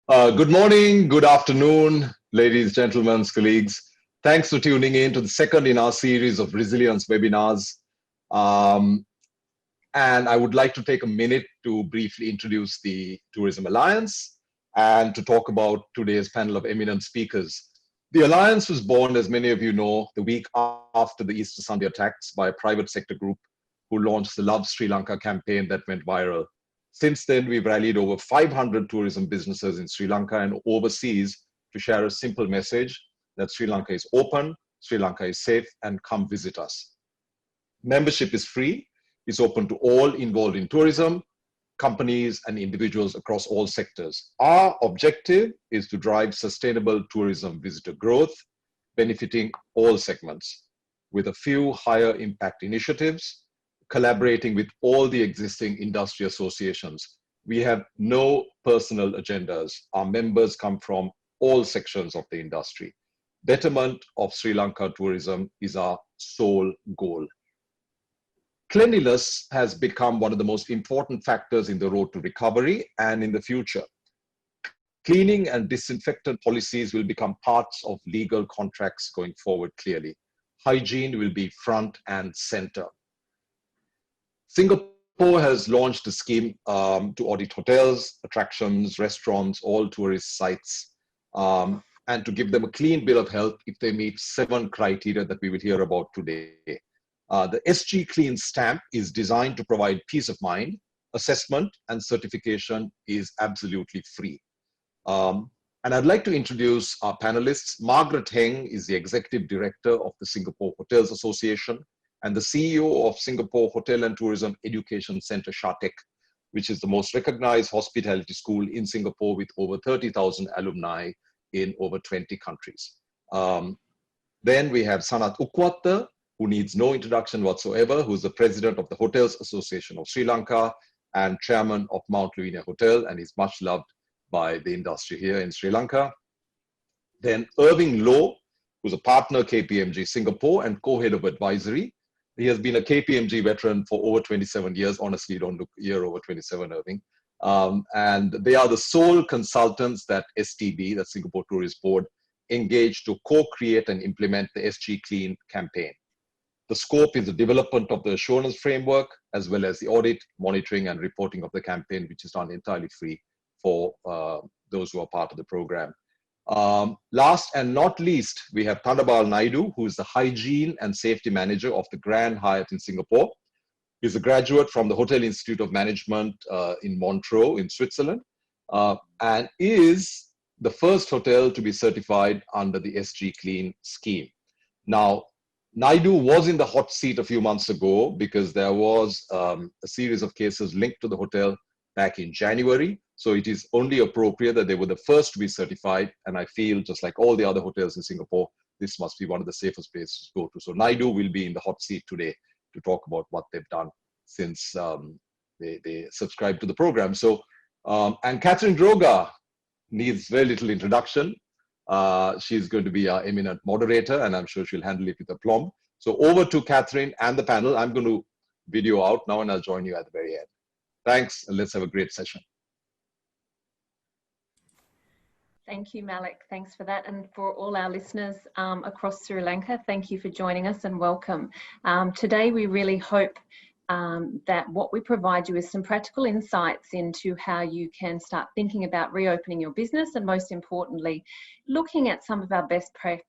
Good morning, good afternoon, ladies, gentlemen, colleagues. Thanks for tuning in to the second in our series of resilience webinars. Um, and I would like to take a minute to briefly introduce the Tourism Alliance and to talk about today's panel of eminent speakers. The Alliance was born, as many of you know, the week after the Easter Sunday attacks by a private sector group who launched the Love Sri Lanka campaign that went viral. Since then, we've rallied over 500 tourism businesses in Sri Lanka and overseas to share a simple message that Sri Lanka is open, Sri Lanka is safe, and come visit us. Membership is free. It's open to all involved in tourism, companies and individuals across all sectors. Our objective is to drive sustainable tourism visitor growth, benefiting all segments, with a few higher impact initiatives, collaborating with all the existing industry associations. We have no personal agendas. Our members come from all sections of the industry. Betterment of Sri Lanka tourism is our sole goal. Cleanliness has become one of the most important factors in the road to recovery and in the future. Cleaning and disinfectant policies will become parts of legal contracts going forward clearly. Hygiene will be front and center. Singapore has launched a scheme to audit hotels, attractions, restaurants, all tourist sites, and to give them a clean bill of health if they meet 7 criteria that we will hear about today. The SG Clean stamp is designed to provide peace of mind. Assessment and certification is absolutely free. And I'd like to introduce our panelists. Margaret Heng is the Executive Director of the Singapore Hotels Association and the CEO of Singapore Hotel and Tourism Education Centre, SHATEC, which is the most recognized hospitality school in Singapore with over 30,000 alumni in over 20 countries. Then we have Sanath Ukwatte, who needs no introduction whatsoever, who's the President of the Hotels Association of Sri Lanka and Chairman of Mount Lavinia Hotel, and is much loved by the industry here in Sri Lanka. Then Irving Low, who's a partner KPMG Singapore and co-head of advisory. He has been a KPMG veteran for over 27 years. Honestly, don't look a year over 27, Irving. And they are the sole consultants that STB, the Singapore Tourist Board, engaged to co-create and implement the SG Clean campaign. The scope is the development of the assurance framework, as well as the audit, monitoring, and reporting of the campaign, which is done entirely free for those who are part of the program. Last and not least, we have Thanabal Naidu, who is the Hygiene and Safety Manager of the Grand Hyatt in Singapore. He's a graduate from the Hotel Institute of Management in Montreux in Switzerland, and is the first hotel to be certified under the SG Clean scheme. Now, Naidu was in the hot seat a few months ago because there was a series of cases linked to the hotel back in January. So it is only appropriate that they were the first to be certified. And I feel, just like all the other hotels in Singapore, this must be one of the safest places to go to. So Naidu will be in the hot seat today to talk about what they've done since they subscribed to the program. So, and Katherine Droga needs very little introduction. She's going to be our eminent moderator, and I'm sure she'll handle it with aplomb. So over to Katherine and the panel. I'm going to video out now, and I'll join you at the very end. Thanks, and let's have a great session. Thank you, Malik. Thanks for that. And for all our listeners across Sri Lanka, thank you for joining us and welcome. Today, we really hope that what we provide you is some practical insights into how you can start thinking about reopening your business, and most importantly, looking at some of our best practice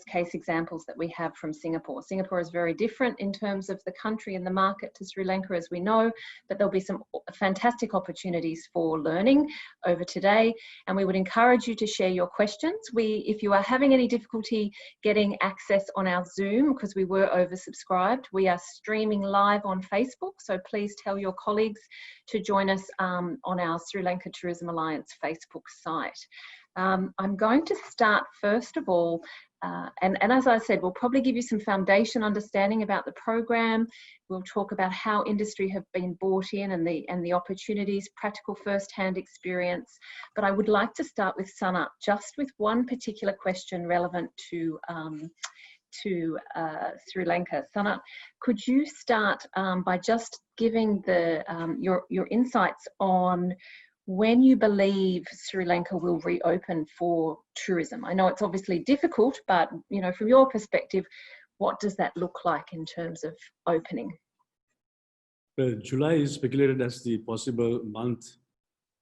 case examples that we have from Singapore. Singapore is very different in terms of the country and the market to Sri Lanka, as we know, but there'll be some fantastic opportunities for learning over today, and we would encourage you to share your questions. If you are having any difficulty getting access on our Zoom, because we were oversubscribed, we are streaming live on Facebook, so please tell your colleagues to join us on our Sri Lanka Tourism Alliance Facebook site. I'm going to start first of all, and as I said, we'll probably give you some foundation understanding about the program. We'll talk about how industry have been brought in and the opportunities, practical first-hand experience. But I would like to start with Sanath, just with one particular question relevant to Sri Lanka. Sanath, could you start by just giving your insights on when you believe Sri Lanka will reopen for tourism. I know it's obviously difficult, but from your perspective, what does that look like in terms of opening? Well, July is speculated as the possible month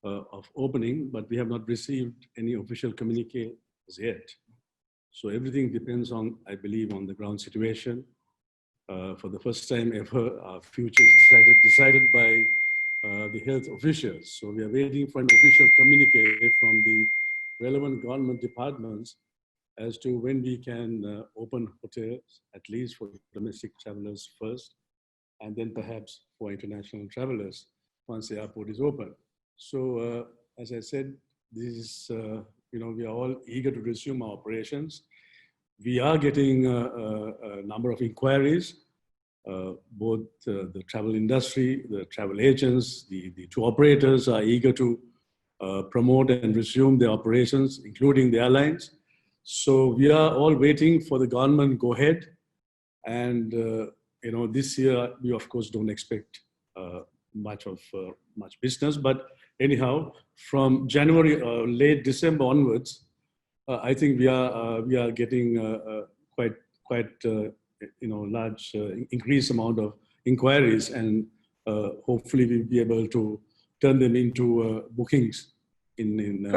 of opening, but we have not received any official communique as yet. So everything depends on, I believe, on the ground situation. For the first time ever, our future is decided by the health officials. So we are waiting for an official communique from the relevant government departments as to when we can open hotels, at least for domestic travelers first, and then perhaps for international travelers once the airport is open. So as I said, this is, we are all eager to resume our operations. We are getting a number of inquiries, both the travel industry, the travel agents, the tour operators are eager to promote and resume their operations, including the airlines. So we are all waiting for the government go ahead. And this year we of course don't expect much business, but anyhow, from January, late December onwards, I think we are getting quite large increased amount of inquiries, and hopefully we'll be able to turn them into bookings in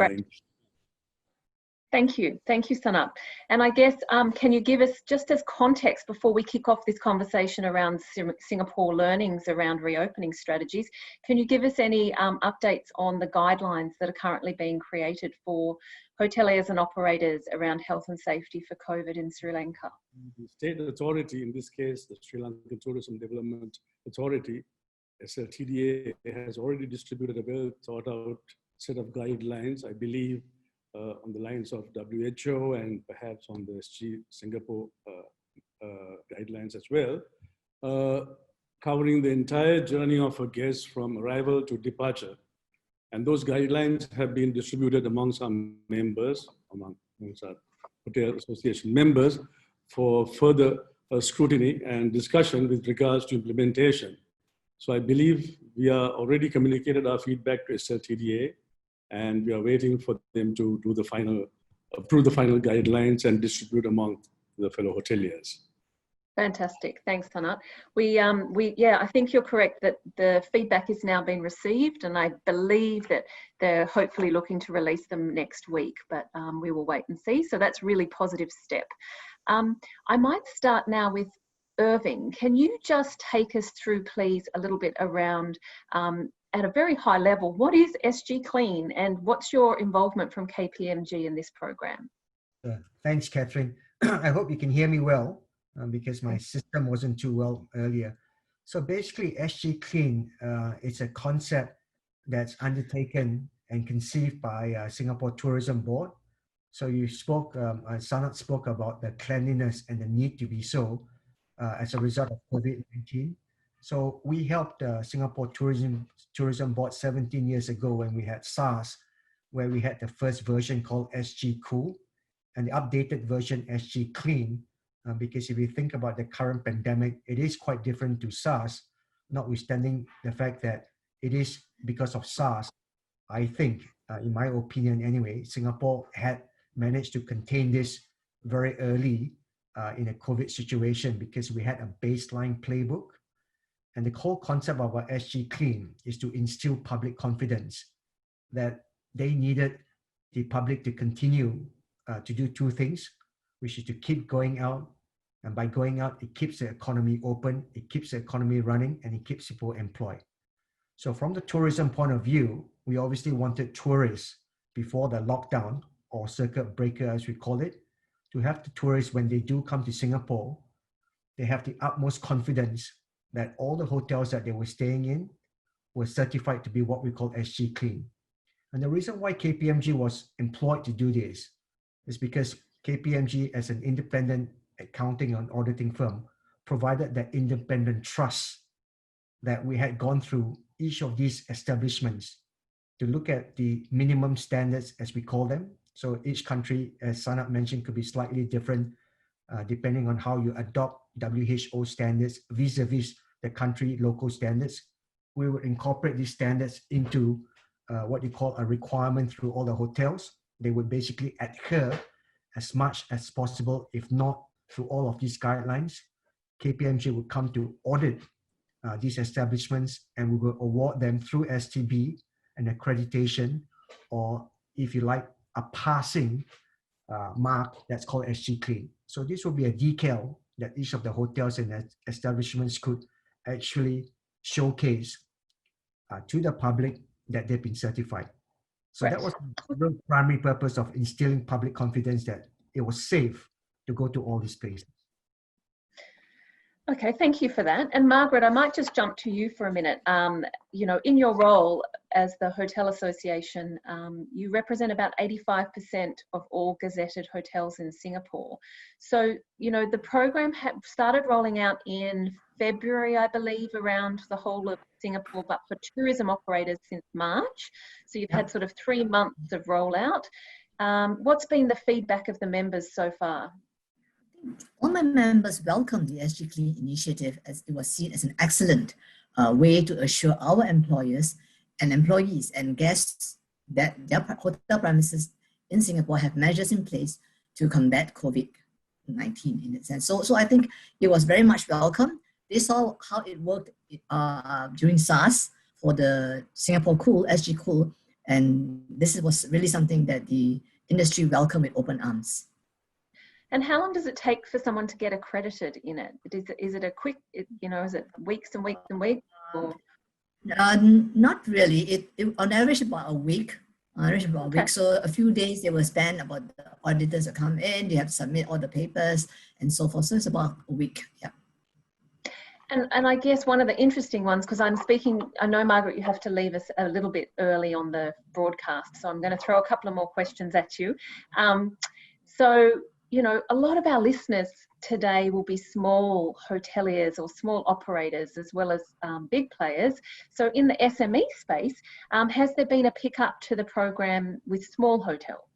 Thank you, Sanath. And I guess, can you give us, just as context before we kick off this conversation around Singapore learnings around reopening strategies, can you give us any updates on the guidelines that are currently being created for hoteliers and operators around health and safety for COVID in Sri Lanka? The state authority, in this case, the Sri Lanka Tourism Development Authority, SLTDA, has already distributed a well thought out set of guidelines, I believe, on the lines of WHO and perhaps on the SG Singapore guidelines as well, covering the entire journey of a guest from arrival to departure. And those guidelines have been distributed amongst our members, amongst our Hotel Association members, for further scrutiny and discussion with regards to implementation. So I believe we are already communicated our feedback to SLTDA, and we are waiting for them to approve the final guidelines and distribute among the fellow hoteliers. Fantastic, thanks, Sanath. I think you're correct that the feedback is now being received, and I believe that they're hopefully looking to release them next week, but we will wait and see. So that's really positive step. I might start now with Irving. Can you just take us through, please, a little bit around, at a very high level, what is SG Clean and what's your involvement from KPMG in this program? Thanks, Katherine. I hope you can hear me well because my system wasn't too well earlier. So basically, SG Clean, it's a concept that's undertaken and conceived by Singapore Tourism Board. So you spoke, Sanath spoke about the cleanliness and the need to be so as a result of COVID-19. So we helped Singapore Tourism Board 17 years ago when we had SARS, where we had the first version called SG Cool and the updated version SG Clean, because if you think about the current pandemic, it is quite different to SARS, notwithstanding the fact that it is because of SARS. I think, in my opinion anyway, Singapore had managed to contain this very early in a COVID situation because we had a baseline playbook. And the whole concept of our SG Clean is to instill public confidence that they needed the public to continue to do two things, which is to keep going out. And by going out, it keeps the economy open, it keeps the economy running, and it keeps people employed. So from the tourism point of view, we obviously wanted tourists before the lockdown, or circuit breaker as we call it, to have the tourists when they do come to Singapore, they have the utmost confidence that all the hotels that they were staying in were certified to be what we call SG Clean. And the reason why KPMG was employed to do this is because KPMG, as an independent accounting and auditing firm, provided that independent trust that we had gone through each of these establishments to look at the minimum standards, as we call them. So each country, as Sanath mentioned, could be slightly different depending on how you adopt WHO standards vis-a-vis the country local standards. We would incorporate these standards into what you call a requirement through all the hotels. They would basically adhere as much as possible, if not through all of these guidelines. KPMG would come to audit these establishments, and we will award them through STB an accreditation, or if you like, a passing mark that's called SG Clean. So this will be a decal that each of the hotels and establishments could actually showcase to the public that they've been certified. So that was the primary purpose of instilling public confidence that it was safe to go to all these places. Okay, thank you for that. And Margaret, I might just jump to you for a minute. You know, in your role as the Hotel Association, you represent about 85% of all gazetted hotels in Singapore. So, you know, the program started rolling out in February, I believe, around the whole of Singapore, but for tourism operators since March. So you've had sort of 3 months of rollout. What's been the feedback of the members so far? All my members welcomed the SG Clean initiative, as it was seen as an excellent way to assure our employers and employees and guests that their hotel premises in Singapore have measures in place to combat COVID-19 in that sense. So I think it was very much welcome. They saw how it worked during SARS for the Singapore Cool, SG Cool, and this was really something that the industry welcomed with open arms. And how long does it take for someone to get accredited in it? Is it a quick, you know, is it weeks and weeks and weeks? Or? Not really. It on average about a week. So a few days they will spend, about the auditors will come in, they have to submit all the papers and so forth. So it's about a week, yeah. And I guess one of the interesting ones, because I'm speaking, I know, Margaret, you have to leave us a little bit early on the broadcast, so I'm going to throw a couple of more questions at you. So, you know, a lot of our listeners today will be small hoteliers or small operators as well as big players. So in the SME space, has there been a pickup to the program with small hotels?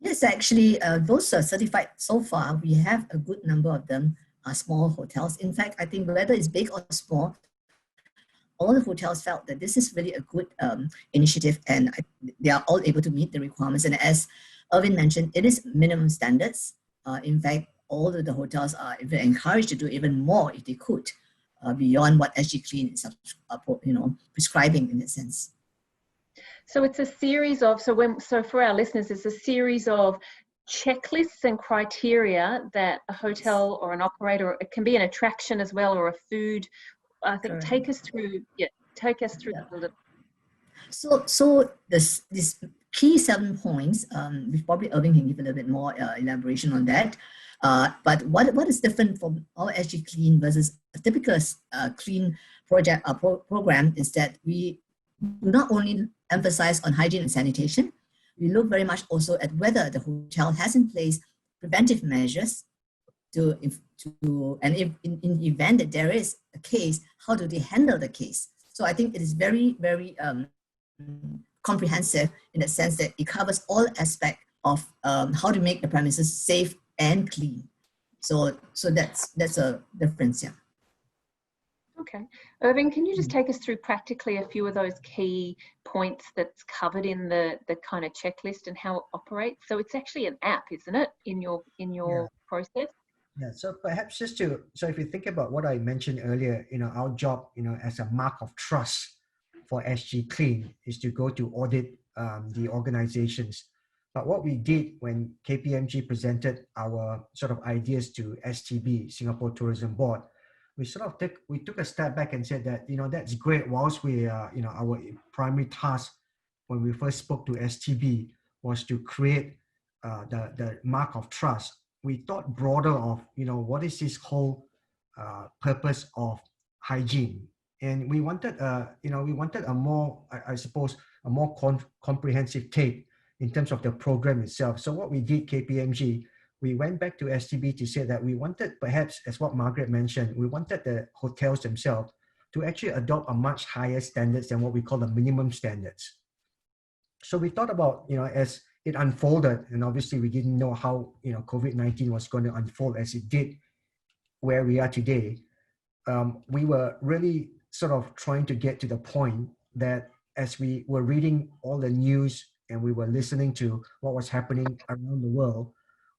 Yes, actually, those are certified so far. We have a good number of them are small hotels. In fact, I think whether it's big or small, all the hotels felt that this is really a good initiative, and they are all able to meet the requirements. And as Irving mentioned, it is minimum standards. In fact, all of the hotels are even encouraged to do even more if they could, beyond what SG Clean is, prescribing in a sense. So it's a series of, so for our listeners, it's a series of checklists and criteria that a hotel or an operator, it can be an attraction as well, or a food. I think take us through a little. So this key 7 points, which probably Irving can give a little bit more elaboration on that. But what is different from our SG Clean versus a typical clean project program is that we do not only emphasize on hygiene and sanitation, we look very much also at whether the hotel has in place preventive measures and if in the event that there is a case, how do they handle the case? So I think it is very, very comprehensive in the sense that it covers all aspects of how to make the premises safe and clean. So that's a difference, yeah. Okay. Irving, can you just take us through practically a few of those key points that's covered in the kind of checklist and how it operates? So it's actually an app, isn't it, in your process? Yeah, so perhaps so if you think about what I mentioned earlier, our job, as a mark of trust for SG Clean is to go to audit the organizations. But what we did when KPMG presented our sort of ideas to STB, Singapore Tourism Board, we took a step back and said that, that's great. Whilst we, our primary task when we first spoke to STB was to create the mark of trust. We thought broader of, what is this whole purpose of hygiene? And we wanted, a more, I suppose, a more comprehensive take in terms of the program itself. So what we did, KPMG, we went back to STB to say that we wanted, perhaps, as what Margaret mentioned, we wanted the hotels themselves to actually adopt a much higher standards than what we call the minimum standards. So we thought about, as it unfolded, and obviously we didn't know how, COVID-19 was going to unfold as it did where we are today. We were really sort of trying to get to the point that as we were reading all the news and we were listening to what was happening around the world,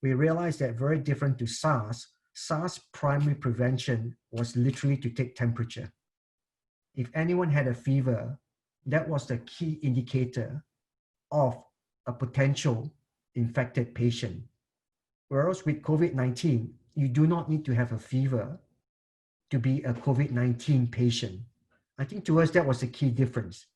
we realized that very different to SARS, SARS primary prevention was literally to take temperature. If anyone had a fever, that was the key indicator of a potential infected patient. Whereas with COVID-19, you do not need to have a fever to be a COVID-19 patient. I think to us, that was the key difference.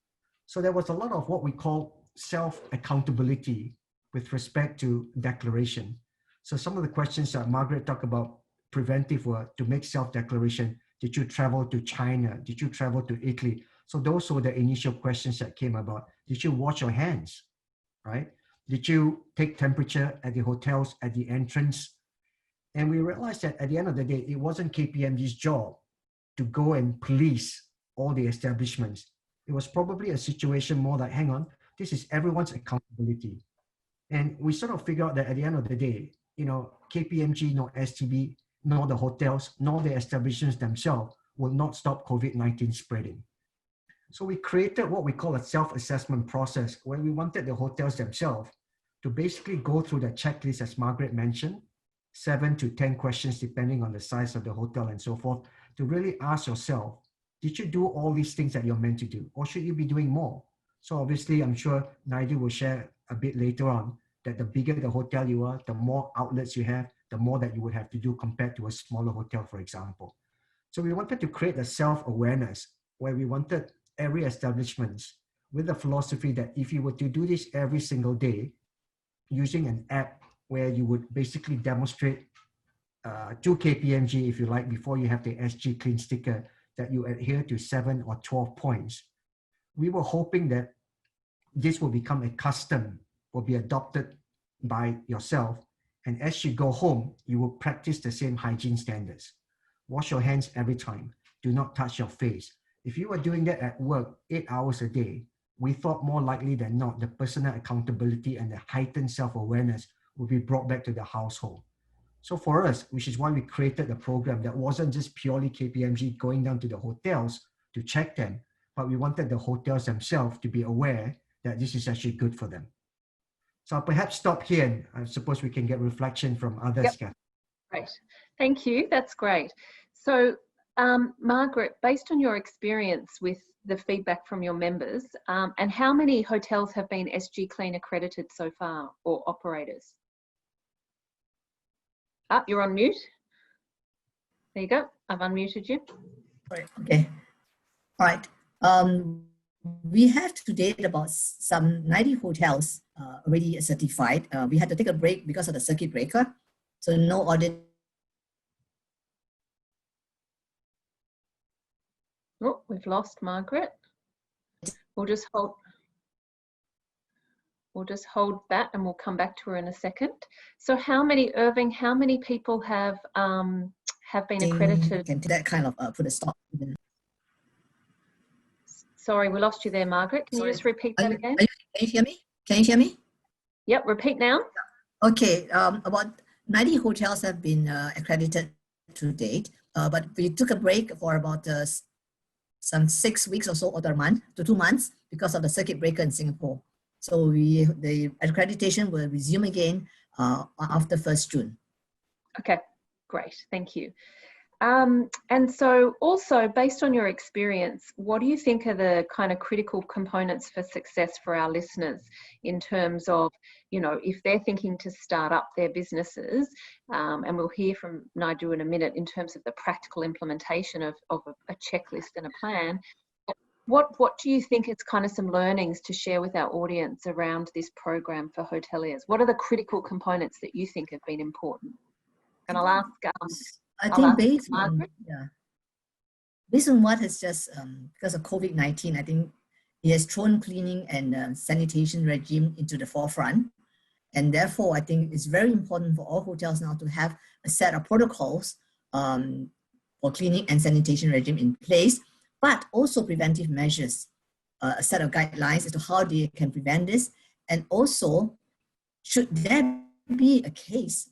So there was a lot of what we call self-accountability with respect to declaration. So some of the questions that Margaret talked about preventive were to make self-declaration. Did you travel to China? Did you travel to Italy? So those were the initial questions that came about. Did you wash your hands, right? Did you take temperature at the hotels at the entrance? And we realized that at the end of the day, it wasn't KPMG's job to go and police all the establishments. It was probably a situation more like, hang on, this is everyone's accountability. And we sort of figured out that at the end of the day, you know, KPMG, nor STB, nor the hotels, nor the establishments themselves will not stop COVID-19 spreading. So we created what we call a self-assessment process where we wanted the hotels themselves to basically go through the checklist, as Margaret mentioned, 7 to 10 questions depending on the size of the hotel and so forth, to really ask yourself, did you do all these things that you're meant to do, or should you be doing more? So obviously, I'm sure Naidu will share a bit later on that the bigger the hotel you are, the more outlets you have, the more that you would have to do compared to a smaller hotel, for example. So we wanted to create a self-awareness where we wanted every establishment with the philosophy that if you were to do this every single day using an app where you would basically demonstrate to KPMG, if you like, before you have the SG Clean sticker, that you adhere to 7 or 12 points. We were hoping that this will become a custom, will be adopted by yourself. And as you go home, you will practice the same hygiene standards. Wash your hands every time. Do not touch your face. If you were doing that at work 8 hours a day, we thought more likely than not, the personal accountability and the heightened self-awareness will be brought back to the household. So for us, which is why we created a program that wasn't just purely KPMG going down to the hotels to check them, but we wanted the hotels themselves to be aware that this is actually good for them. So I'll perhaps stop here, and I suppose we can get reflection from others. Yep. Great, thank you, that's great. So Margaret, based on your experience with the feedback from your members, and how many hotels have been SG Clean accredited so far, or operators? You're on mute. There you go, I've unmuted you. Okay, all right. We have to date about some 90 hotels already certified. We had to take a break because of the circuit breaker, so no audit. Oh, we've lost Margaret. We'll just hold that and we'll come back to her in a second. So how many, Irving, how many people have been accredited? Can that kind of put a stop. Sorry, we lost you there, Margaret. Can you just repeat that again? Can you hear me? Can you hear me? Yep, repeat now. Okay, about 90 hotels have been accredited to date, but we took a break for about some 6 weeks or so, or a month to 2 months because of the circuit breaker in Singapore. So the accreditation will resume again after 1st June. Okay, great, thank you. And so also based on your experience, what do you think are the kind of critical components for success for our listeners in terms of, you know, if they're thinking to start up their businesses, and we'll hear from Naidu in a minute in terms of the practical implementation of a checklist and a plan. What do you think is kind of some learnings to share with our audience around this program for hoteliers? What are the critical components that you think have been important? And I'll ask based on what has just, because of COVID-19, I think it has thrown cleaning and sanitation regime into the forefront. And therefore, I think it's very important for all hotels now to have a set of protocols for cleaning and sanitation regime in place, but also preventive measures, a set of guidelines as to how they can prevent this. And also, should there be a case,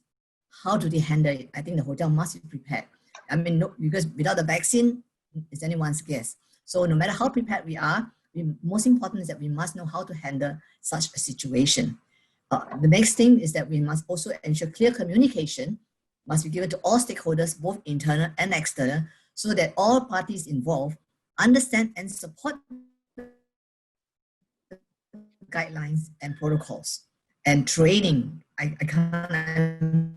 how do they handle it? I think the hotel must be prepared. I mean, no, because without the vaccine, it's anyone's guess. So no matter how prepared we are, most important is that we must know how to handle such a situation. The next thing is that we must also ensure clear communication must be given to all stakeholders, both internal and external, so that all parties involved understand and support guidelines and protocols. And training, I can't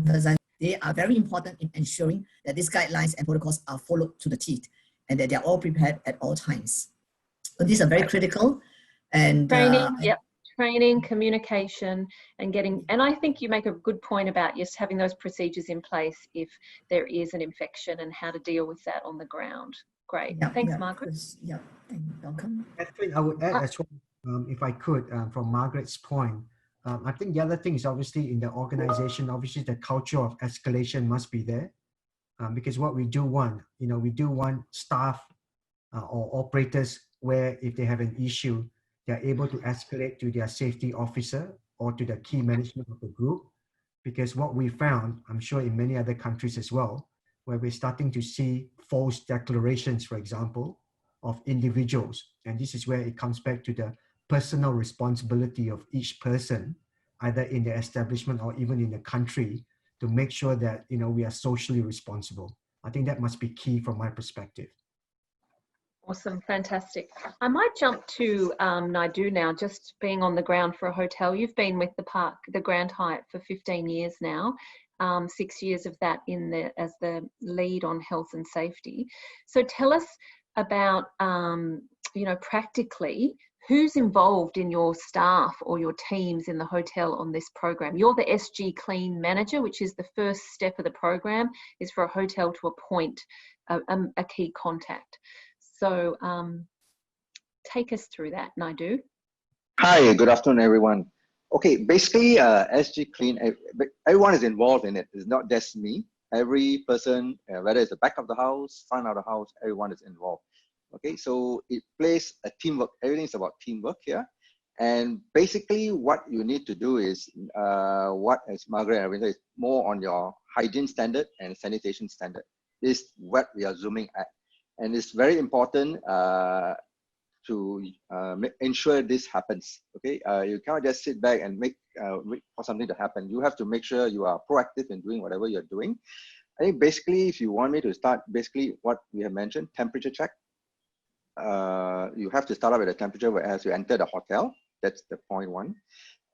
emphasize, they are very important in ensuring that these guidelines and protocols are followed to the teeth and that they are all prepared at all times. So these are very critical. And training, training, communication, and I think you make a good point about just having those procedures in place if there is an infection and how to deal with that on the ground. Great. Thanks, Margaret. Yeah, thank you. Welcome. Catherine, I would add as well, if I could, from Margaret's point, I think the other thing is obviously in the organization, obviously the culture of escalation must be there, because what we do want, we do want staff or operators where if they have an issue, they're able to escalate to their safety officer or to the key management of the group. Because what we found, I'm sure in many other countries as well, where we're starting to see false declarations, for example, of individuals. And this is where it comes back to the personal responsibility of each person, either in the establishment or even in the country, to make sure that we are socially responsible. I think that must be key from my perspective. Awesome, fantastic. I might jump to Naidu now, just being on the ground for a hotel. You've been with the Grand Hyatt for 15 years now, 6 years of that as the lead on health and safety. So tell us about, practically, who's involved in your staff or your teams in the hotel on this program? You're the SG Clean Manager, which is the first step of the program, is for a hotel to appoint a key contact. So take us through that, Naidu. Hi, good afternoon, everyone. Okay, basically, SG Clean, everyone is involved in it. It's not just me. Every person, whether it's the back of the house, front of the house, everyone is involved. Okay, so it plays a teamwork. Everything is about teamwork here. And basically, what you need to do is, what as Margaret and Arvind is more on your hygiene standard and sanitation standard. This is what we are zooming at. And it's very important to ensure this happens. Okay, you cannot just sit back and wait for something to happen. You have to make sure you are proactive in doing whatever you're doing. I think basically, if you want me to start, basically what we have mentioned, temperature check. You have to start out with a temperature as you enter the hotel. That's the point one.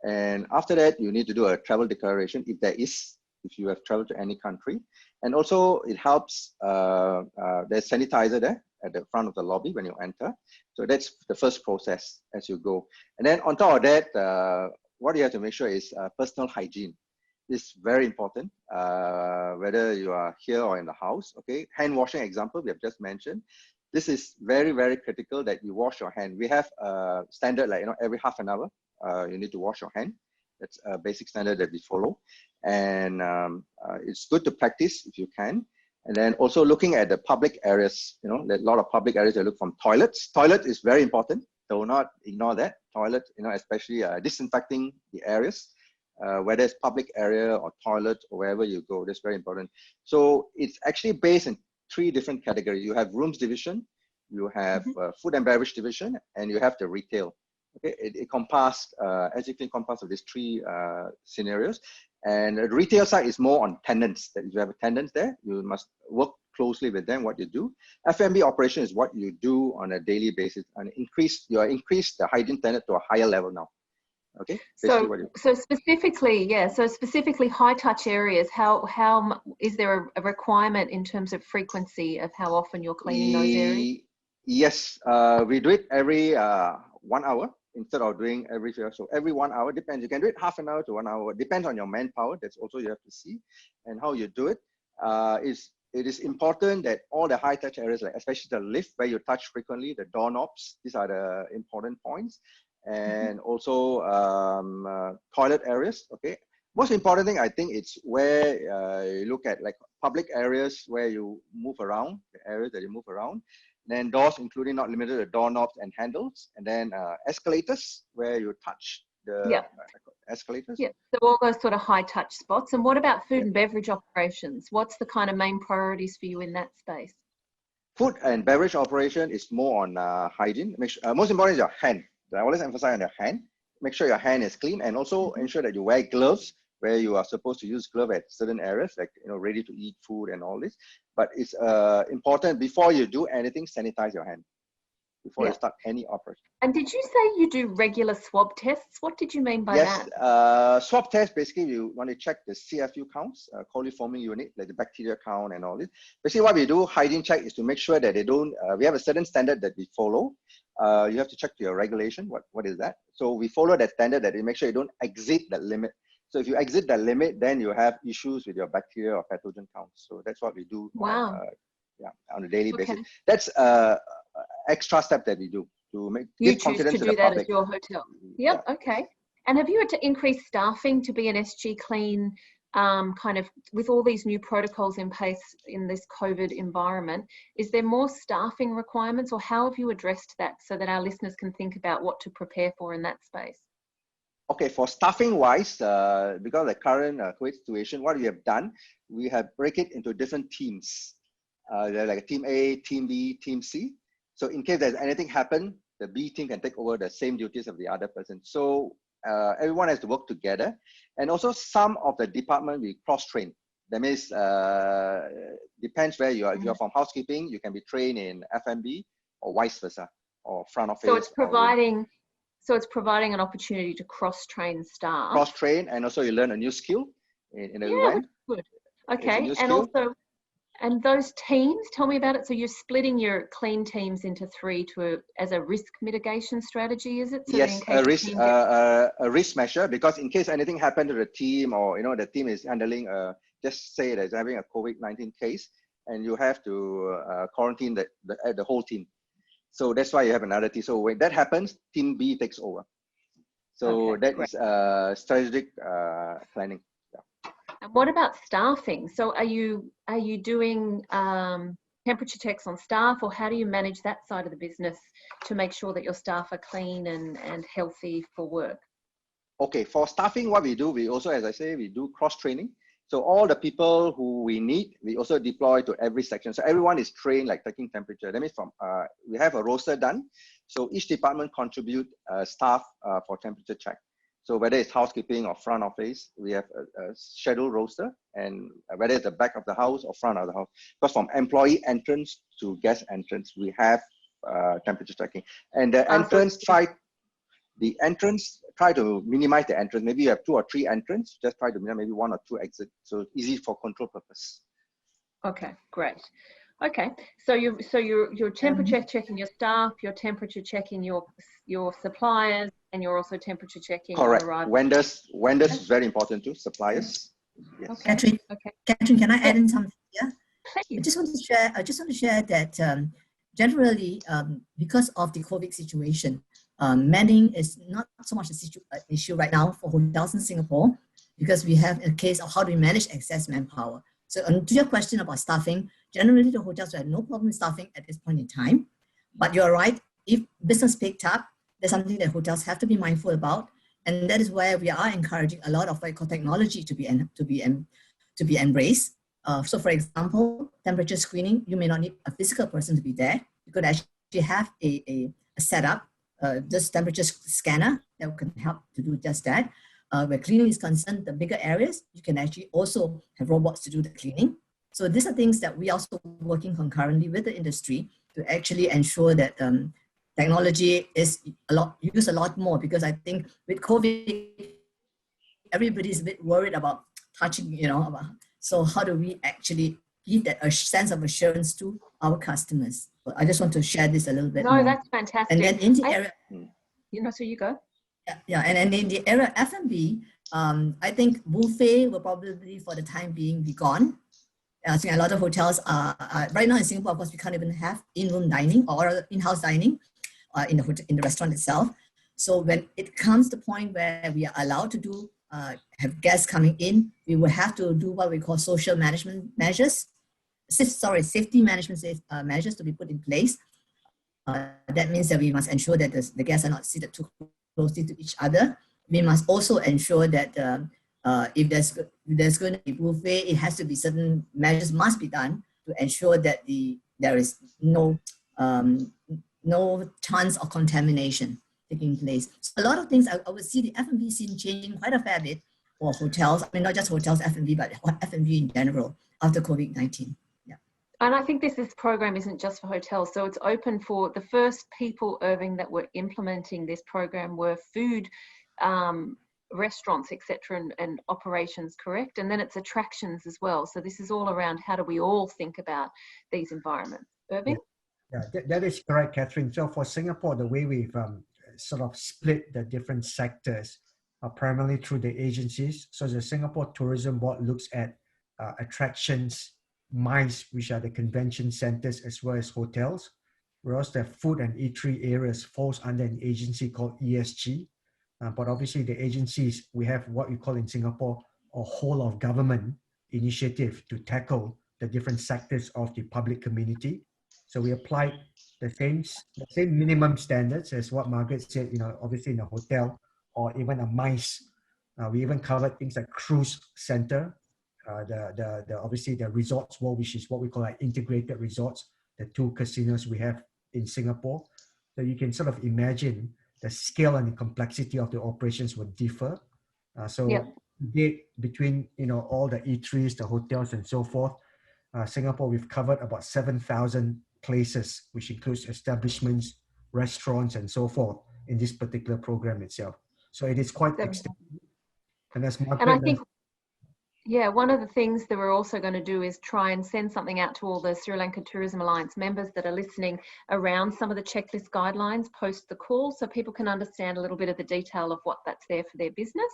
And after that, you need to do a travel declaration if you have traveled to any country. And also it helps, there's sanitizer there at the front of the lobby when you enter. So that's the first process as you go. And then on top of that, what you have to make sure is personal hygiene. This is very important, whether you are here or in the house, okay? Hand washing example, we have just mentioned. This is very, very critical that you wash your hand. We have a standard like, every half an hour, you need to wash your hand. That's a basic standard that we follow. And it's good to practice if you can. And then also looking at the public areas, a lot of public areas, they look from toilets. Toilet is very important. Do not ignore that. Toilet, especially disinfecting the areas, whether it's public area or toilet or wherever you go, that's very important. So it's actually based in 3 different categories. You have rooms division, you have food and beverage division, and you have the retail. Okay, it encompasses, as you can encompass of these 3 scenarios. And the retail side is more on tenants. That if you have tenants there, you must work closely with them, what you do. F&B operation is what you do on a daily basis and increase the hygiene standard to a higher level now. Okay. So specifically high touch areas, how is there a requirement in terms of frequency of how often you're cleaning those areas? Yes, we do it every 1 hour instead of doing every 2 hours. So every 1 hour depends. You can do it half an hour to 1 hour. Depends on your manpower. That's also you have to see and how you do it. It is important that all the high touch areas, like especially the lift where you touch frequently, the doorknobs, these are the important points. And also toilet areas. Okay, most important thing I think it's where you look at like public areas where you move around, the areas that you move around. Then doors, including not limited to doorknobs and handles, and then escalators where you touch the escalators. Yeah, so all those sort of high touch spots. And what about food and beverage operations? What's the kind of main priorities for you in that space? Food and beverage operation is more on hygiene. Most important is your hand. I always emphasize on your hand. Make sure your hand is clean, and also ensure that you wear gloves where you are supposed to use gloves at certain areas, like ready to eat food and all this. But it's important, before you do anything, sanitize your hand before you start any operation. And did you say you do regular swab tests? What did you mean by that? Yes, swab test, basically you want to check the CFU counts, coliforming unit, like the bacteria count and all this. Basically what we do, hygiene check, is to make sure that they don't, we have a certain standard that we follow. You have to check your regulation, what is that? So we follow that standard, that we make sure you don't exceed that limit. So if you exit that limit, then you have issues with your bacteria or pathogen counts. So that's what we do. Wow. On a daily basis. That's extra step that we do to give confidence to the public. At your hotel. Yep. Okay. And have you had to increase staffing to be an SG Clean, kind of with all these new protocols in place in this COVID environment? Is there more staffing requirements, or how have you addressed that so that our listeners can think about what to prepare for in that space? Okay, for staffing wise, because of the current COVID situation, what we have done, we have break it into different teams. They're like team A, team B, team C. So in case there's anything happen, the B team can take over the same duties of the other person. So everyone has to work together. And also some of the department we cross-train. That means depends where you are. If you're from housekeeping, you can be trained in F&B or vice versa, or front office. So it's providing an opportunity to cross-train staff. Cross-train, and also you learn a new skill in the event. Good. Okay, and those teams, tell me about it. So you're splitting your clean teams into three as a risk mitigation strategy, is it? So yes, a risk measure, because in case anything happened to the team, or the team is handling, just say that it's having a COVID-19 case, and you have to quarantine the whole team. So that's why you have another team. So when that happens, team B takes over. So that is strategic planning. And what about staffing? So are you doing temperature checks on staff, or how do you manage that side of the business to make sure that your staff are clean and healthy for work? Okay, for staffing, what we do, we also, as I say, we do cross-training. So all the people who we need, we also deploy to every section. So everyone is trained, like taking temperature. That means we have a roster done. So each department contribute staff for temperature check. So whether it's housekeeping or front office, we have a scheduled roster, and whether it's the back of the house or front of the house. Because from employee entrance to guest entrance, we have temperature checking. And the entrance, try to minimize the entrance. Maybe you have 2 or 3 entrance, just try to minimize maybe 1 or 2 exits. So it's easy for control purpose. Okay, great. Okay, so you're temperature checking your staff, you're temperature checking your suppliers, and you're also temperature checking. Correct. Vendors is very important too. Suppliers. Yes. Okay. Katherine, okay. Katherine, can I add in something here? Please. I just want to share that generally, because of the COVID situation, manning is not so much an issue right now for hotels in Singapore, because we have a case of how do we manage excess manpower. So to your question about staffing, generally the hotels have no problem with staffing at this point in time. But you're right, if business picked up, there's something that hotels have to be mindful about, and that is where we are encouraging a lot of technology to be embraced. So, for example, temperature screening, you may not need a physical person to be there. You could actually have a setup, just temperature scanner that can help to do just that. Where cleaning is concerned, the bigger areas, you can actually also have robots to do the cleaning. So these are things that we are also working concurrently with the industry to actually ensure that technology is used a lot more, because I think with COVID, everybody's a bit worried about touching, so how do we actually give that a sense of assurance to our customers? So I just want to share this a little bit more. No, that's fantastic. And then in the area, so you go. Yeah, and in the area of F&B, I think buffet will probably for the time being be gone. I think a lot of hotels are right now in Singapore, of course, we can't even have in-room dining or in-house dining in the restaurant itself. So when it comes to the point where we are allowed to do have guests coming in, we will have to do what we call social management measures. Safety management measures to be put in place. That means that we must ensure that the guests are not seated too closely to each other. We must also ensure that if there's going to be buffet, it has to be certain measures must be done to ensure that the there is no chance of contamination taking place. So a lot of things I would see the F&B scene changing quite a fair bit for hotels. I mean, not just hotels, F&B, but F&B in general after COVID-19. Yeah. And I think this program isn't just for hotels. So it's open for the first people, Irving, that were implementing this program were food, restaurants, etc., and operations, correct? And then it's attractions as well. So this is all around how do we all think about these environments. Irving? Yeah, that is correct, Katherine. So for Singapore, the way we've sort of split the different sectors are primarily through the agencies. So the Singapore Tourism Board looks at attractions, MICE, which are the convention centers, as well as hotels, whereas the food and eatery areas falls under an agency called ESG. But obviously the agencies, we have what we call in Singapore a whole of government initiative to tackle the different sectors of the public community. So we applied the same minimum standards as what Margaret said, obviously in a hotel or even a MICE. We even covered things like cruise center, obviously the resorts world, which is what we call like integrated resorts, the 2 casinos we have in Singapore. So you can sort of imagine the scale and the complexity of the operations would differ. Between all the eateries, the hotels, and so forth, Singapore, we've covered about 7,000 places, which includes establishments, restaurants, and so forth in this particular program itself. So it is quite extensive. And as Margaret, and I think, one of the things that we're also going to do is try and send something out to all the Sri Lanka Tourism Alliance members that are listening around some of the checklist guidelines post the call, so people can understand a little bit of the detail of what that's there for their business.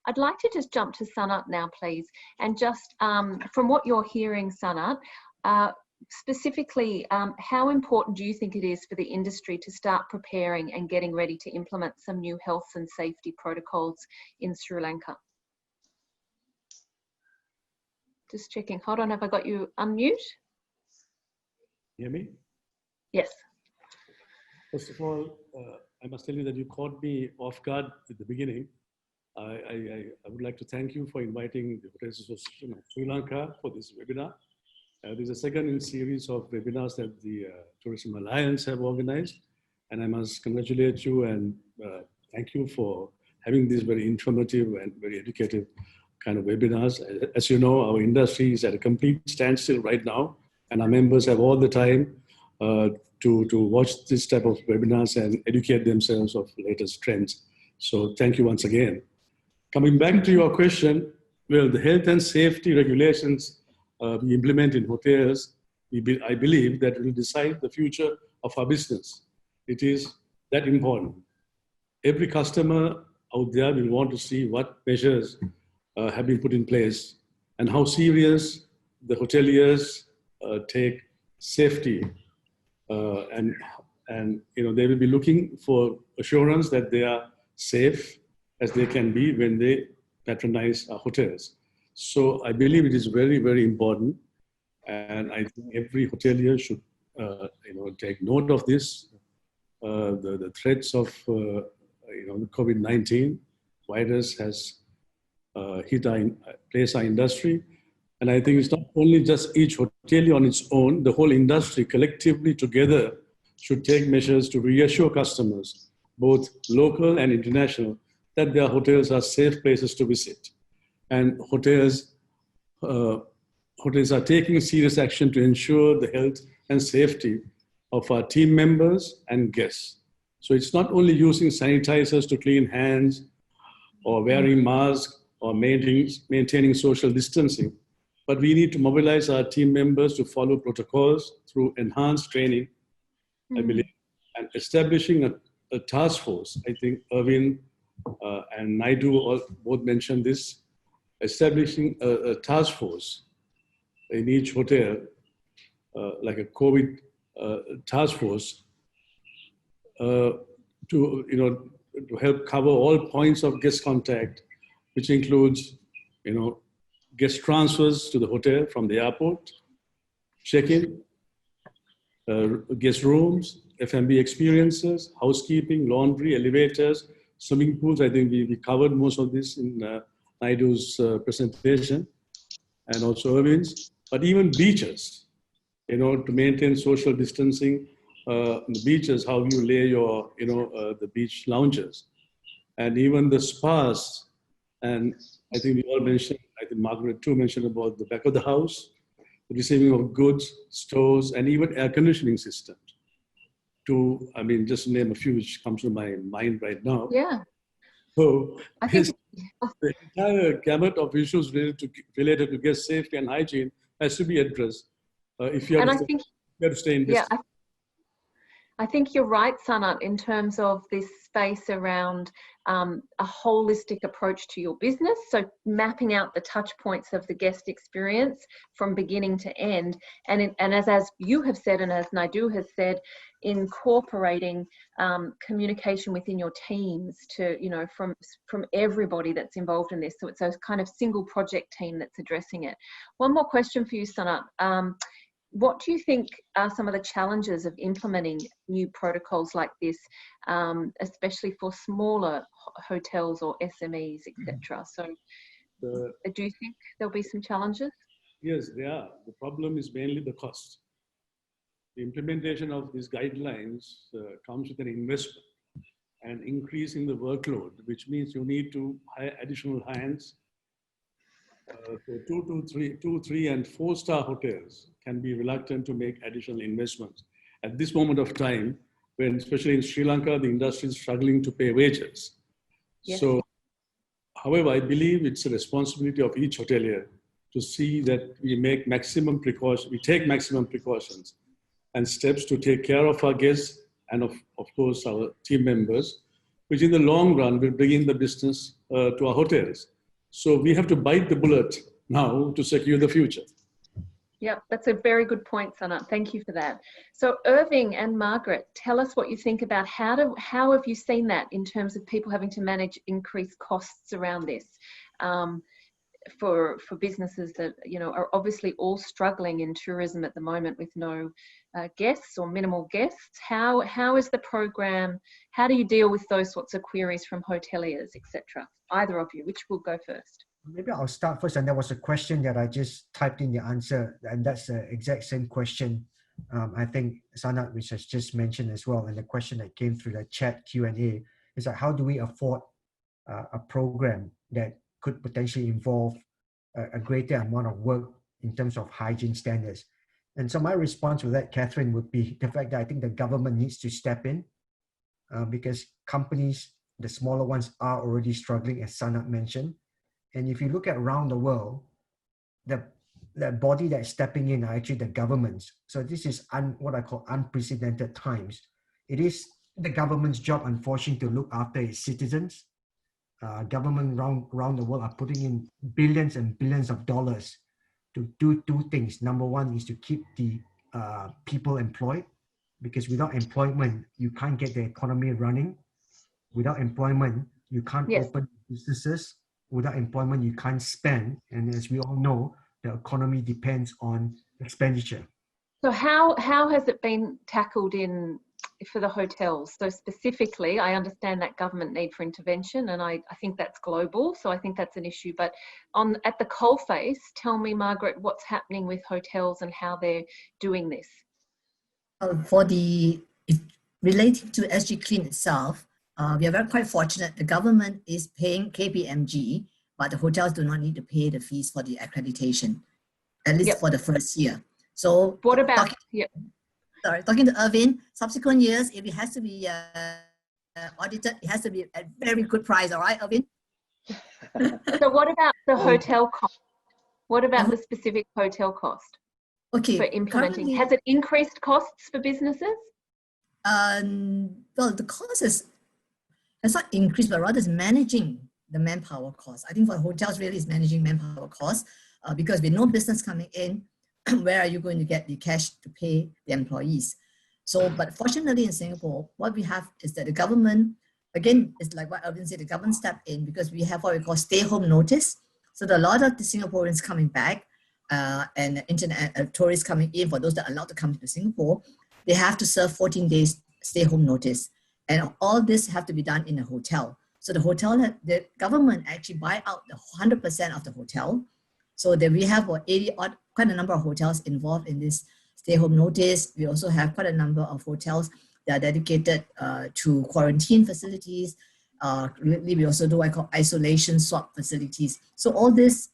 I'd like to just jump to Sanath now, please. And just from what you're hearing, Sanath, specifically, how important do you think it is for the industry to start preparing and getting ready to implement some new health and safety protocols in Sri Lanka? Just checking. Hold on, have I got you unmute? Hear me? Yes. First of all, I must tell you that you caught me off guard at the beginning. I would like to thank you for inviting the Hotels Association of Sri Lanka for this webinar. This is a second in series of webinars that the Tourism Alliance have organized. And I must congratulate you and thank you for having this very informative and very educative kind of webinars. As you know, our industry is at a complete standstill right now, and our members have all the time to watch this type of webinars and educate themselves of latest trends. So thank you once again. Coming back to your question, well, the health and safety regulations we implement in hotels, I believe that will decide the future of our business. It is that important. Every customer out there will want to see what measures have been put in place and how serious the hoteliers take safety, and they will be looking for assurance that they are safe as they can be when they patronize our hotels. So I believe it is very, very important, and I think every hotelier should take note of this. The threats of the COVID-19 virus has hit our industry. And I think it's not only just each hotelier on its own, the whole industry collectively together should take measures to reassure customers, both local and international, that their hotels are safe places to visit. And hotels are taking serious action to ensure the health and safety of our team members and guests. So it's not only using sanitizers to clean hands or wearing masks or maintaining social distancing, but we need to mobilize our team members to follow protocols through enhanced training, I believe, and establishing a task force. I think Irving and Naidu both mentioned this, establishing a task force in each hotel, like a COVID task force, to help cover all points of guest contact, which includes, guest transfers to the hotel from the airport, check-in, guest rooms, F&B experiences, housekeeping, laundry, elevators, swimming pools. I think we covered most of this in Naidu's presentation, and also Irving's, but even beaches. to maintain social distancing, the beaches, how you lay your, the beach lounges, and even the spas. And I think we all mentioned, I think Margaret too mentioned about the back of the house, the receiving of goods, stores, and even air conditioning systems. Just to name a few which comes to my mind right now. Yeah. So I think the entire gamut of issues related to guest safety and hygiene has to be addressed. If you have to stay in distance. Yeah, I think you're right, Sanath, in terms of this space around a holistic approach to your business. So mapping out the touch points of the guest experience from beginning to end. And as you have said, and as Naidu has said, incorporating communication within your teams to, from everybody that's involved in this. So it's a kind of single project team that's addressing it. One more question for you, Sanath. What do you think are some of the challenges of implementing new protocols like this, especially for smaller hotels or SMEs, etc.? So do you think there'll be some challenges? Yes, there are. The problem is mainly the cost. The implementation of these guidelines comes with an investment and increase in the workload, which means you need to hire additional hands. So 2, 3, and 4-star hotels can be reluctant to make additional investments at this moment of time, when especially in Sri Lanka, the industry is struggling to pay wages. Yes. So, however, I believe it's a responsibility of each hotelier to see that we take maximum precautions and steps to take care of our guests and of course our team members, which in the long run will bring in the business to our hotels. So we have to bite the bullet now to secure the future. Yeah, that's a very good point, Sanath. Thank you for that. So Irving and Margaret, tell us what you think about how have you seen that in terms of people having to manage increased costs around this for businesses that are obviously all struggling in tourism at the moment with no guests or minimal guests. How is the program? How do you deal with those sorts of queries from hoteliers, etc.? Either of you, which will go first? Maybe I'll start first. And there was a question that I just typed in the answer, and that's the exact same question. I think Sanath, which has just mentioned as well, and the question that came through the chat Q&A is like, how do we afford a program that could potentially involve a greater amount of work in terms of hygiene standards? And so my response to that, Katherine, would be the fact that I think the government needs to step in because companies, the smaller ones, are already struggling, as Sanath mentioned. And if you look at around the world, the body that's stepping in are actually the governments. So this is what I call unprecedented times. It is the government's job, unfortunately, to look after its citizens. Government around the world are putting in billions and billions of dollars to do two things. Number one is to keep the people employed, because without employment, you can't get the economy running. Without employment, you can't open businesses. Without employment, you can't spend. And as we all know, the economy depends on expenditure. So how has it been tackled for the hotels? So specifically, I understand that government need for intervention, and I think that's global. So I think that's an issue. But at the coalface, tell me, Margaret, what's happening with hotels and how they're doing this? Relating to SG Clean itself, we are quite fortunate. The government is paying KPMG, but the hotels do not need to pay the fees for the accreditation, at least for the first year. So what about, talking to Irving, subsequent years, if it has to be audited, it has to be at very good price, all right, Irving? So what about the hotel cost? What about the specific hotel cost for implementing? Has it increased costs for businesses? Well, the cost has not increased, but rather is managing the manpower cost. I think for hotels really is managing manpower costs because with no business coming in, where are you going to get the cash to pay the employees? So, but fortunately in Singapore, what we have is that the government, again, it's like what Irving said, the government stepped in because we have what we call stay home notice. So there are a lot of the Singaporeans coming back and internet tourists coming in, for those that are allowed to come to Singapore, they have to serve 14 days stay home notice. And all this have to be done in a hotel. So the government actually buy out the 100% of the hotel. So that we have 80 odd, quite a number of hotels involved in this stay-home notice. We also have quite a number of hotels that are dedicated to quarantine facilities. We also do what I call isolation swap facilities. So all this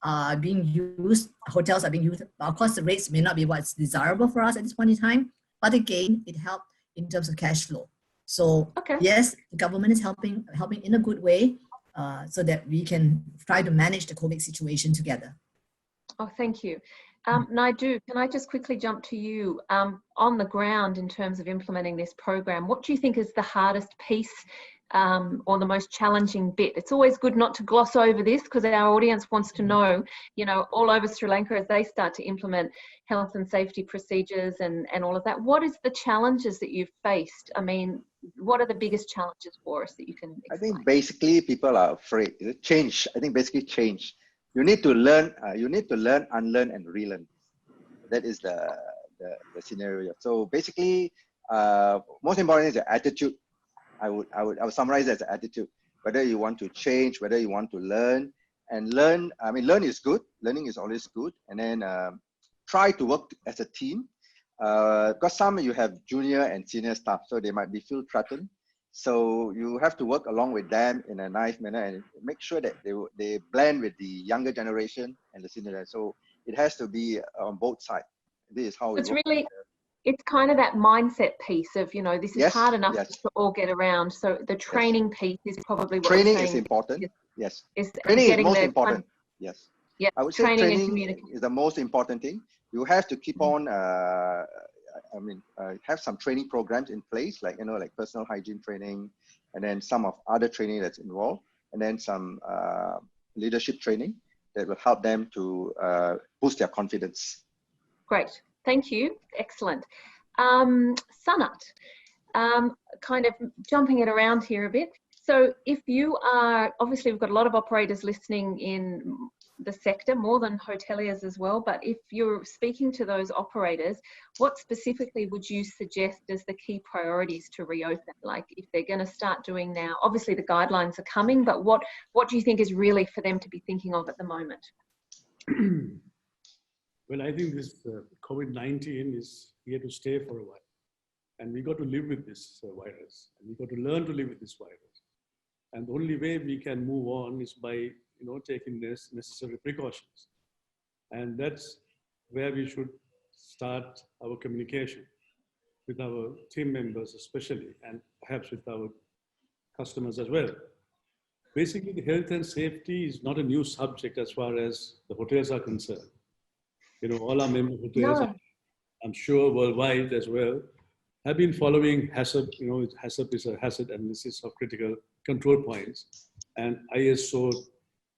are being used, hotels are being used. Of course, the rates may not be what's desirable for us at this point in time, but again, it helped in terms of cash flow. So yes, the government is helping in a good way so that we can try to manage the COVID situation together. Oh, thank you. Naidu, can I just quickly jump to you? On the ground in terms of implementing this program, what do you think is the hardest piece or the most challenging bit? It's always good not to gloss over this because our audience wants to know, you know, all over Sri Lanka as they start to implement health and safety procedures and all of that. What is the challenges that you've faced? I mean, what are the biggest challenges for us that you can explain? I think basically people are afraid. Change. I think basically change. You need to learn, unlearn, and relearn. That is the scenario. So basically, most important is the attitude. I would summarize it as an attitude. Whether you want to change, whether you want to learn, and learn. I mean, learn is good. Learning is always good. And then try to work as a team. Because some you have junior and senior staff, so they might be feel threatened. So you have to work along with them in a nice manner and make sure that they blend with the younger generation and the senior generation. So it has to be on both sides. This is how it's really, it's kind of that mindset piece of, you know, this is hard enough to all get around. So the training piece is probably what training is important. Training is most important. Yeah, I would say training is the most important thing. You have to keep on have some training programs in place, like, you know, like personal hygiene training, and then some of other training that's involved, and then some leadership training that will help them to boost their confidence. Great, thank you, excellent. Sanath, kind of jumping it around here a bit. So if you are, obviously we've got a lot of operators listening in the sector, more than hoteliers as well, but if you're speaking to those operators, what specifically would you suggest as the key priorities to reopen? Like if they're going to start doing now, obviously the guidelines are coming, but what do you think is really for them to be thinking of at the moment? Well, I think this COVID-19 is here to stay for a while. And we got to live with this virus. And we got to learn to live with this virus. And the only way we can move on is by, you know, taking this necessary precautions. And that's where we should start our communication with our team members especially, and perhaps with our customers as well. Basically, the health and safety is not a new subject as far as the hotels are concerned. You know, all our member hotels, I'm sure worldwide as well, have been following HACCP. You know, HACCP is a hazard analysis of critical control points, and ISO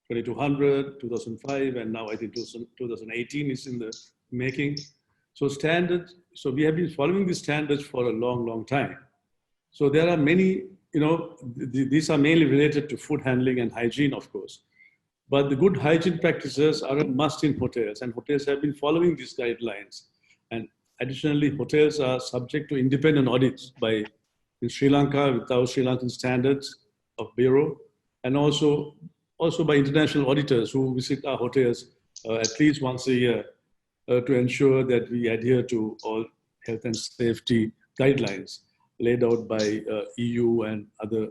2200, 2005, and now I think 2018 is in the making. So so we have been following these standards for a long, long time. So there are many, you know, these are mainly related to food handling and hygiene, of course. But the good hygiene practices are a must in hotels, and hotels have been following these guidelines. And additionally, hotels are subject to independent audits in Sri Lanka with our Sri Lankan standards of Bureau, and also by international auditors who visit our hotels at least once a year to ensure that we adhere to all health and safety guidelines laid out by EU and other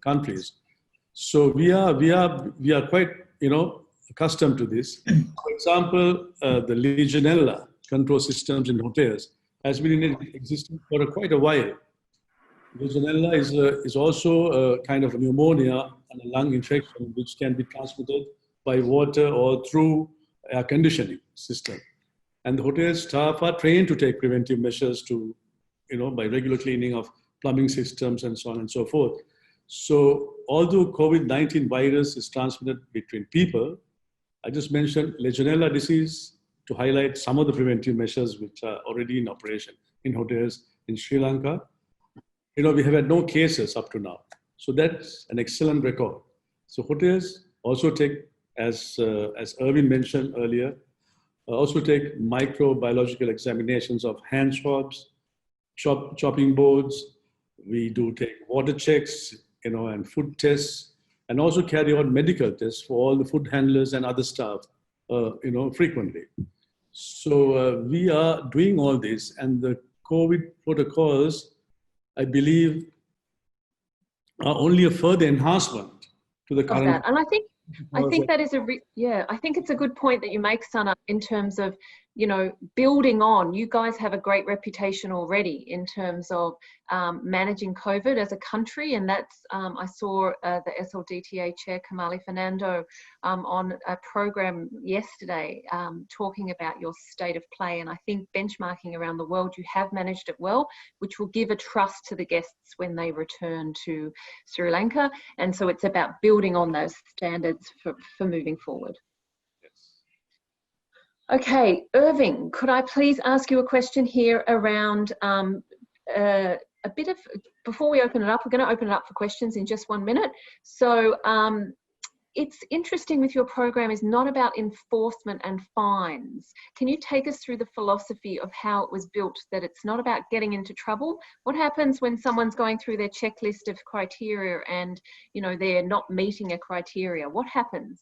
countries. So we are quite, you know, accustomed to this. For example, the Legionella control systems in hotels has been in existence for quite a while. Legionella is also a kind of a pneumonia and a lung infection which can be transmitted by water or through air conditioning system. And the hotel staff are trained to take preventive measures to, you know, by regular cleaning of plumbing systems and so on and so forth. So although COVID-19 virus is transmitted between people, I just mentioned Legionella disease to highlight some of the preventive measures which are already in operation in hotels in Sri Lanka. You know, we have had no cases up to now. So that's an excellent record. So hotels also take, as Irving mentioned earlier, also take microbiological examinations of hand swabs, chopping boards. We do take water checks, you know, and food tests, and also carry out medical tests for all the food handlers and other staff, you know, frequently. So we are doing all this, and the COVID protocols, I believe, are only a further enhancement to the Of current. that. And I think that is I think it's a good point that you make, Sanath, in terms of, you know, building on. You guys have a great reputation already in terms of managing COVID as a country, and that's I saw the SLDTA Chair Malik J Fernando on a program yesterday talking about your state of play, and I think benchmarking around the world, you have managed it well, which will give a trust to the guests when they return to Sri Lanka, and so it's about building on those standards for moving forward. Okay, Irving, could I please ask you a question here around a bit of, before we open it up, we're going to open it up for questions in just 1 minute. So it's interesting with your program is not about enforcement and fines. Can you take us through the philosophy of how it was built, that it's not about getting into trouble? What happens when someone's going through their checklist of criteria and, you know, they're not meeting a criteria? What happens?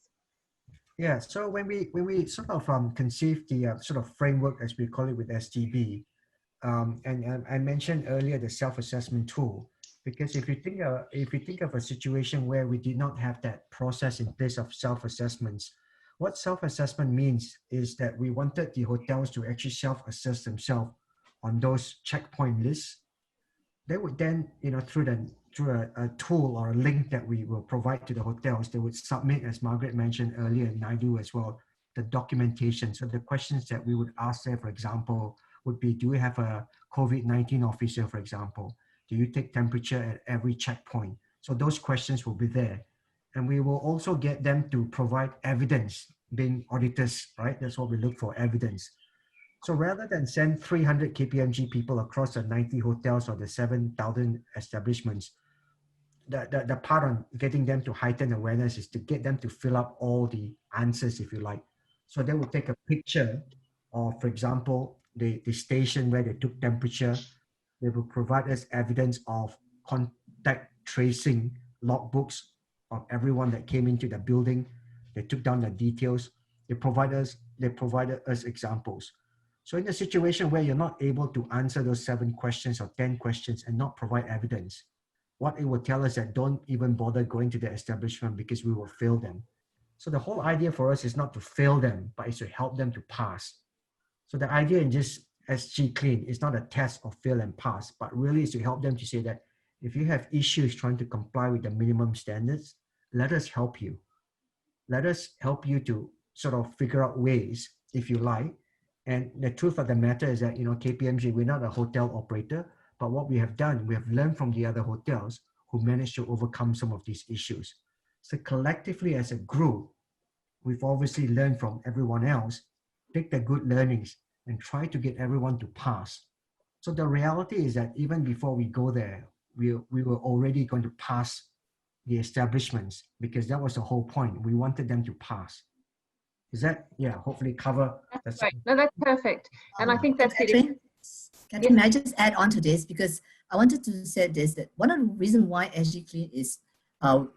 Yeah, so when we sort of conceive the sort of framework, as we call it with STB, and I mentioned earlier the self-assessment tool, because if you think of a situation where we did not have that process in place of self-assessments, what self-assessment means is that we wanted the hotels to actually self-assess themselves on those checkpoint lists. They would then, you know, through a tool or a link that we will provide to the hotels, they would submit, as Margaret mentioned earlier, Naidu as well, the documentation. So the questions that we would ask there, for example, would be, do you have a COVID-19 officer, for example? Do you take temperature at every checkpoint? So those questions will be there. And we will also get them to provide evidence, being auditors, right? That's what we look for, evidence. So rather than send 300 KPMG people across the 90 hotels or the 7,000 establishments, the part on getting them to heighten awareness is to get them to fill up all the answers, if you like. So they will take a picture of, for example, the station where they took temperature. They will provide us evidence of contact tracing logbooks of everyone that came into the building. They took down the details. They provided us examples. So in a situation where you're not able to answer those 7 questions or 10 questions and not provide evidence, what it will tell us that don't even bother going to the establishment because we will fail them. So the whole idea for us is not to fail them, but it's to help them to pass. So the idea in just SG Clean is not a test of fail and pass, but really is to help them to say that if you have issues trying to comply with the minimum standards, let us help you. Let us help you to sort of figure out ways, if you like. And the truth of the matter is that, you know, KPMG, we're not a hotel operator, but what we have done, we have learned from the other hotels who managed to overcome some of these issues. So collectively as a group, we've obviously learned from everyone else, take the good learnings and try to get everyone to pass. So the reality is that even before we go there, we were already going to pass the establishments, because that was the whole point. We wanted them to pass. Is that, yeah, hopefully cover. That's great. No, that's perfect. And I think that's Katherine, may I just add on to this? Because I wanted to say this, that one of the reasons why SG Clean is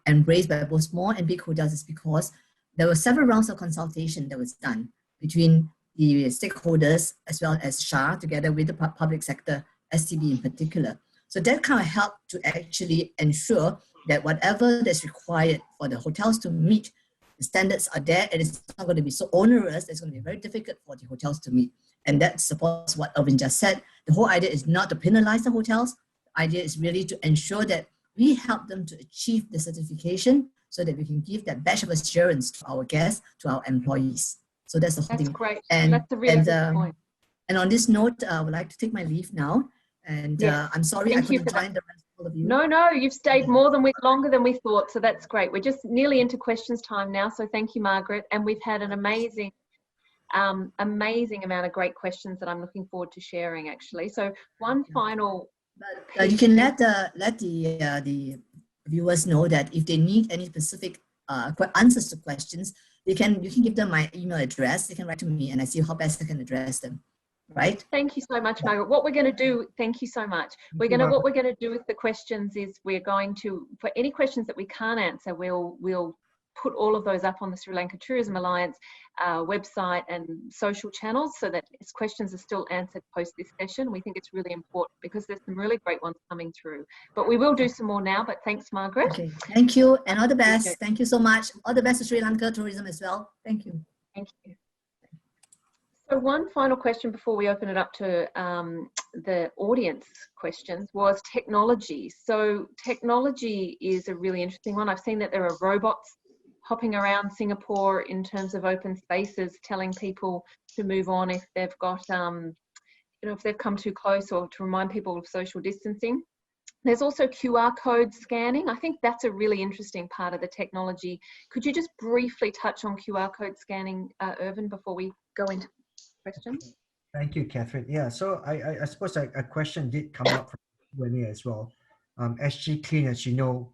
embraced by both small and big hotels is because there were several rounds of consultation that was done between the stakeholders as well as SHA together with the public sector, STB in particular. So that kind of helped to actually ensure that whatever that's required for the hotels to meet, the standards are there, and it's not going to be so onerous. It's going to be very difficult for the hotels to meet. And that supports what Irving just said. The whole idea is not to penalize the hotels. The idea is really to ensure that we help them to achieve the certification so that we can give that badge of assurance to our guests, to our employees. So that's the whole thing. That's great. And that's a really good point. And on this note, I would like to take my leave now. And I'm sorry I couldn't join the rest of all of you. No, you've stayed longer than we thought, so that's great. We're just nearly into questions time now, so thank you, Margaret. And we've had an amazing amount of great questions that I'm looking forward to sharing, actually. So one final. You can let the viewers know that if they need any specific answers to questions, you can give them my email address. They can write to me, and I see how best I can address them. Right. Thank you so much, Margaret. What we're going to do, thank you so much. What we're going to do with the questions is we're going to, for any questions that we can't answer, we'll put all of those up on the Sri Lanka Tourism Alliance website and social channels so that as questions are still answered post this session. We think it's really important because there's some really great ones coming through. But we will do some more now, but thanks, Margaret. Okay, thank you and all the best. Thank you so much. All the best to Sri Lanka Tourism as well. Thank you. Thank you. So one final question before we open it up to the audience questions was technology. So technology is a really interesting one. I've seen that there are robots hopping around Singapore in terms of open spaces, telling people to move on if they've got, if they've come too close, or to remind people of social distancing. There's also QR code scanning. I think that's a really interesting part of the technology. Could you just briefly touch on QR code scanning, Irvin, before we go into questions? Thank you, Catherine. Yeah, so I suppose a question did come up from Q&A as well. SG Clean, as you know,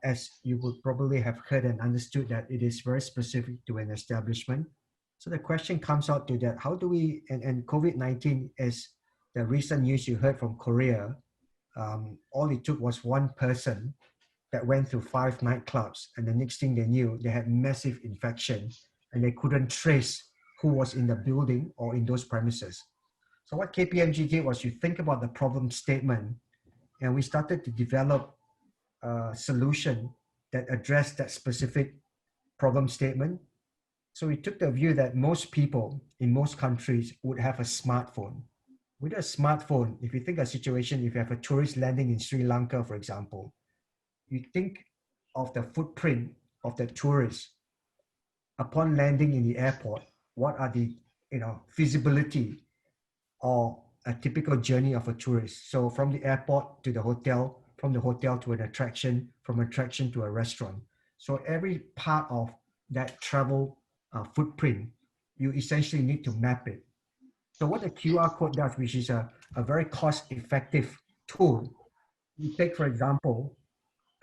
as you would probably have heard and understood, that it is very specific to an establishment. So the question comes out to that, how do we, and COVID-19 is the recent news you heard from Korea, all it took was one person that went through 5 nightclubs, and the next thing they knew, they had massive infection and they couldn't trace who was in the building or in those premises. So what KPMG did was, you think about the problem statement, and we started to develop a solution that addressed that specific problem statement. So we took the view that most people in most countries would have a smartphone. With a smartphone, if you think a situation, if you have a tourist landing in Sri Lanka, for example, you think of the footprint of the tourist upon landing in the airport. What are the feasibility or a typical journey of a tourist? So from the airport to the hotel, from the hotel to an attraction, from attraction to a restaurant. So every part of that travel footprint, you essentially need to map it. So what the QR code does, which is a very cost-effective tool, you take, for example,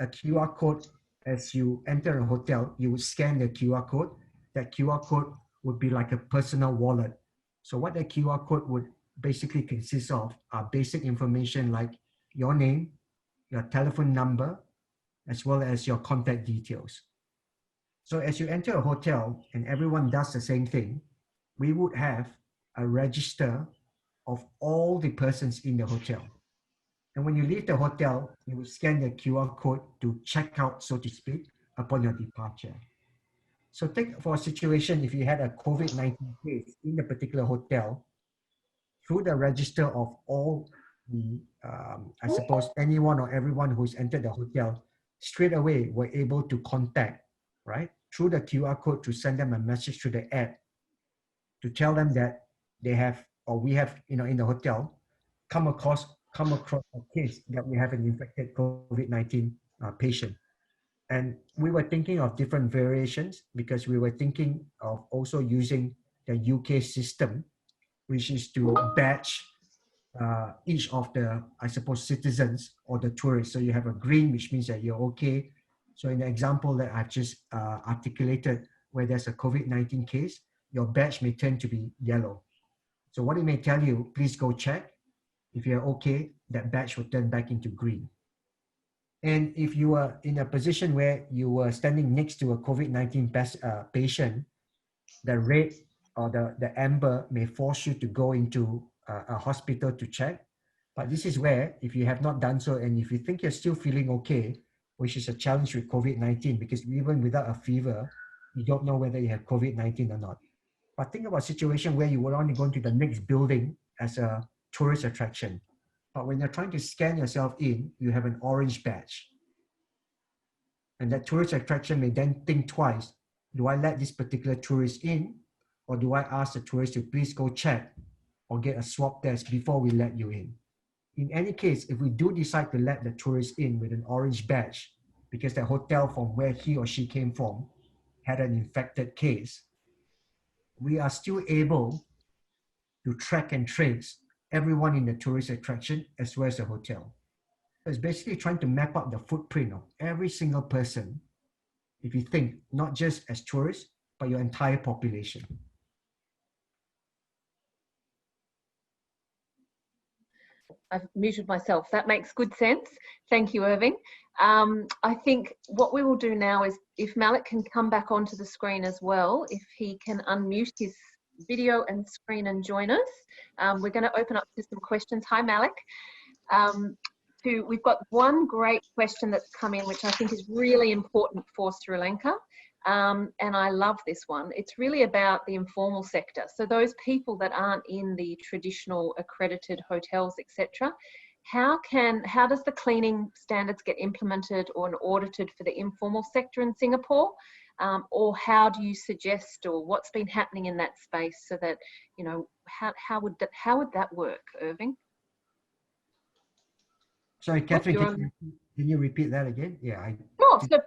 a QR code. As you enter a hotel, you would scan the QR code. That QR code would be like a personal wallet. So what the QR code would basically consist of are basic information like your name, your telephone number, as well as your contact details. So as you enter a hotel and everyone does the same thing, we would have a register of all the persons in the hotel. And when you leave the hotel, you will scan the QR code to check out, so to speak, upon your departure. So take for a situation, if you had a COVID-19 case in the particular hotel, through the register of all the, I suppose, anyone or everyone who's entered the hotel, straight away we're able to contact, right, through the QR code, to send them a message through the app to tell them that they have, or we have, in the hotel, come across a case that we have an infected COVID-19 patient. And we were thinking of different variations, because we were thinking of also using the UK system, which is to batch each of the, I suppose, citizens or the tourists. So you have a green, which means that you're okay. So in the example that I've just articulated, where there's a COVID-19 case, your badge may tend to be yellow. So what it may tell you, please go check. If you're okay, that badge will turn back into green. And if you are in a position where you were standing next to a COVID-19 patient, the red or the amber may force you to go into a hospital to check. But this is where, if you have not done so, and if you think you're still feeling okay, which is a challenge with COVID-19, because even without a fever, you don't know whether you have COVID-19 or not. But think about a situation where you will only go into the next building as a tourist attraction. But when you're trying to scan yourself in, you have an orange badge. And that tourist attraction may then think twice, do I let this particular tourist in, or do I ask the tourist to please go check or get a swab test before we let you in? In any case, if we do decide to let the tourist in with an orange badge, because the hotel from where he or she came from had an infected case, we are still able to track and trace everyone in the tourist attraction as well as the hotel. So it's basically trying to map out the footprint of every single person, if you think, not just as tourists, but your entire population. I've muted myself. That makes good sense. Thank you, Irving. I think what we will do now is, if Malik can come back onto the screen as well, if he can unmute his video and screen and join us. We're going to open up to some questions. Hi, Malik. We've got one great question that's come in, which I think is really important for Sri Lanka. And I love this one. It's really about the informal sector. So those people that aren't in the traditional accredited hotels, etc. How does the cleaning standards get implemented or audited for the informal sector in Singapore? Or how do you suggest, or what's been happening in that space, so that, you know, how would that work, Irving? Sorry, Katherine, can you repeat that again? Yeah.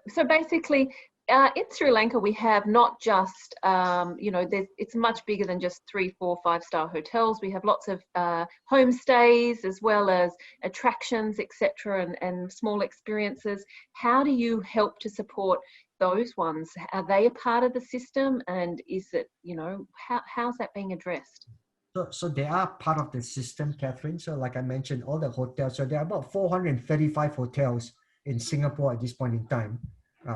So basically, in Sri Lanka, we have not just, you know, it's much bigger than just 3, 4, 5-star hotels. We have lots of homestays, as well as attractions, etc., and small experiences. How do you help to support those ones? Are they a part of the system? And is it, you know, how's that being addressed? So they are part of the system, Katherine. So like I mentioned, all the hotels, so there are about 435 hotels in Singapore at this point in time,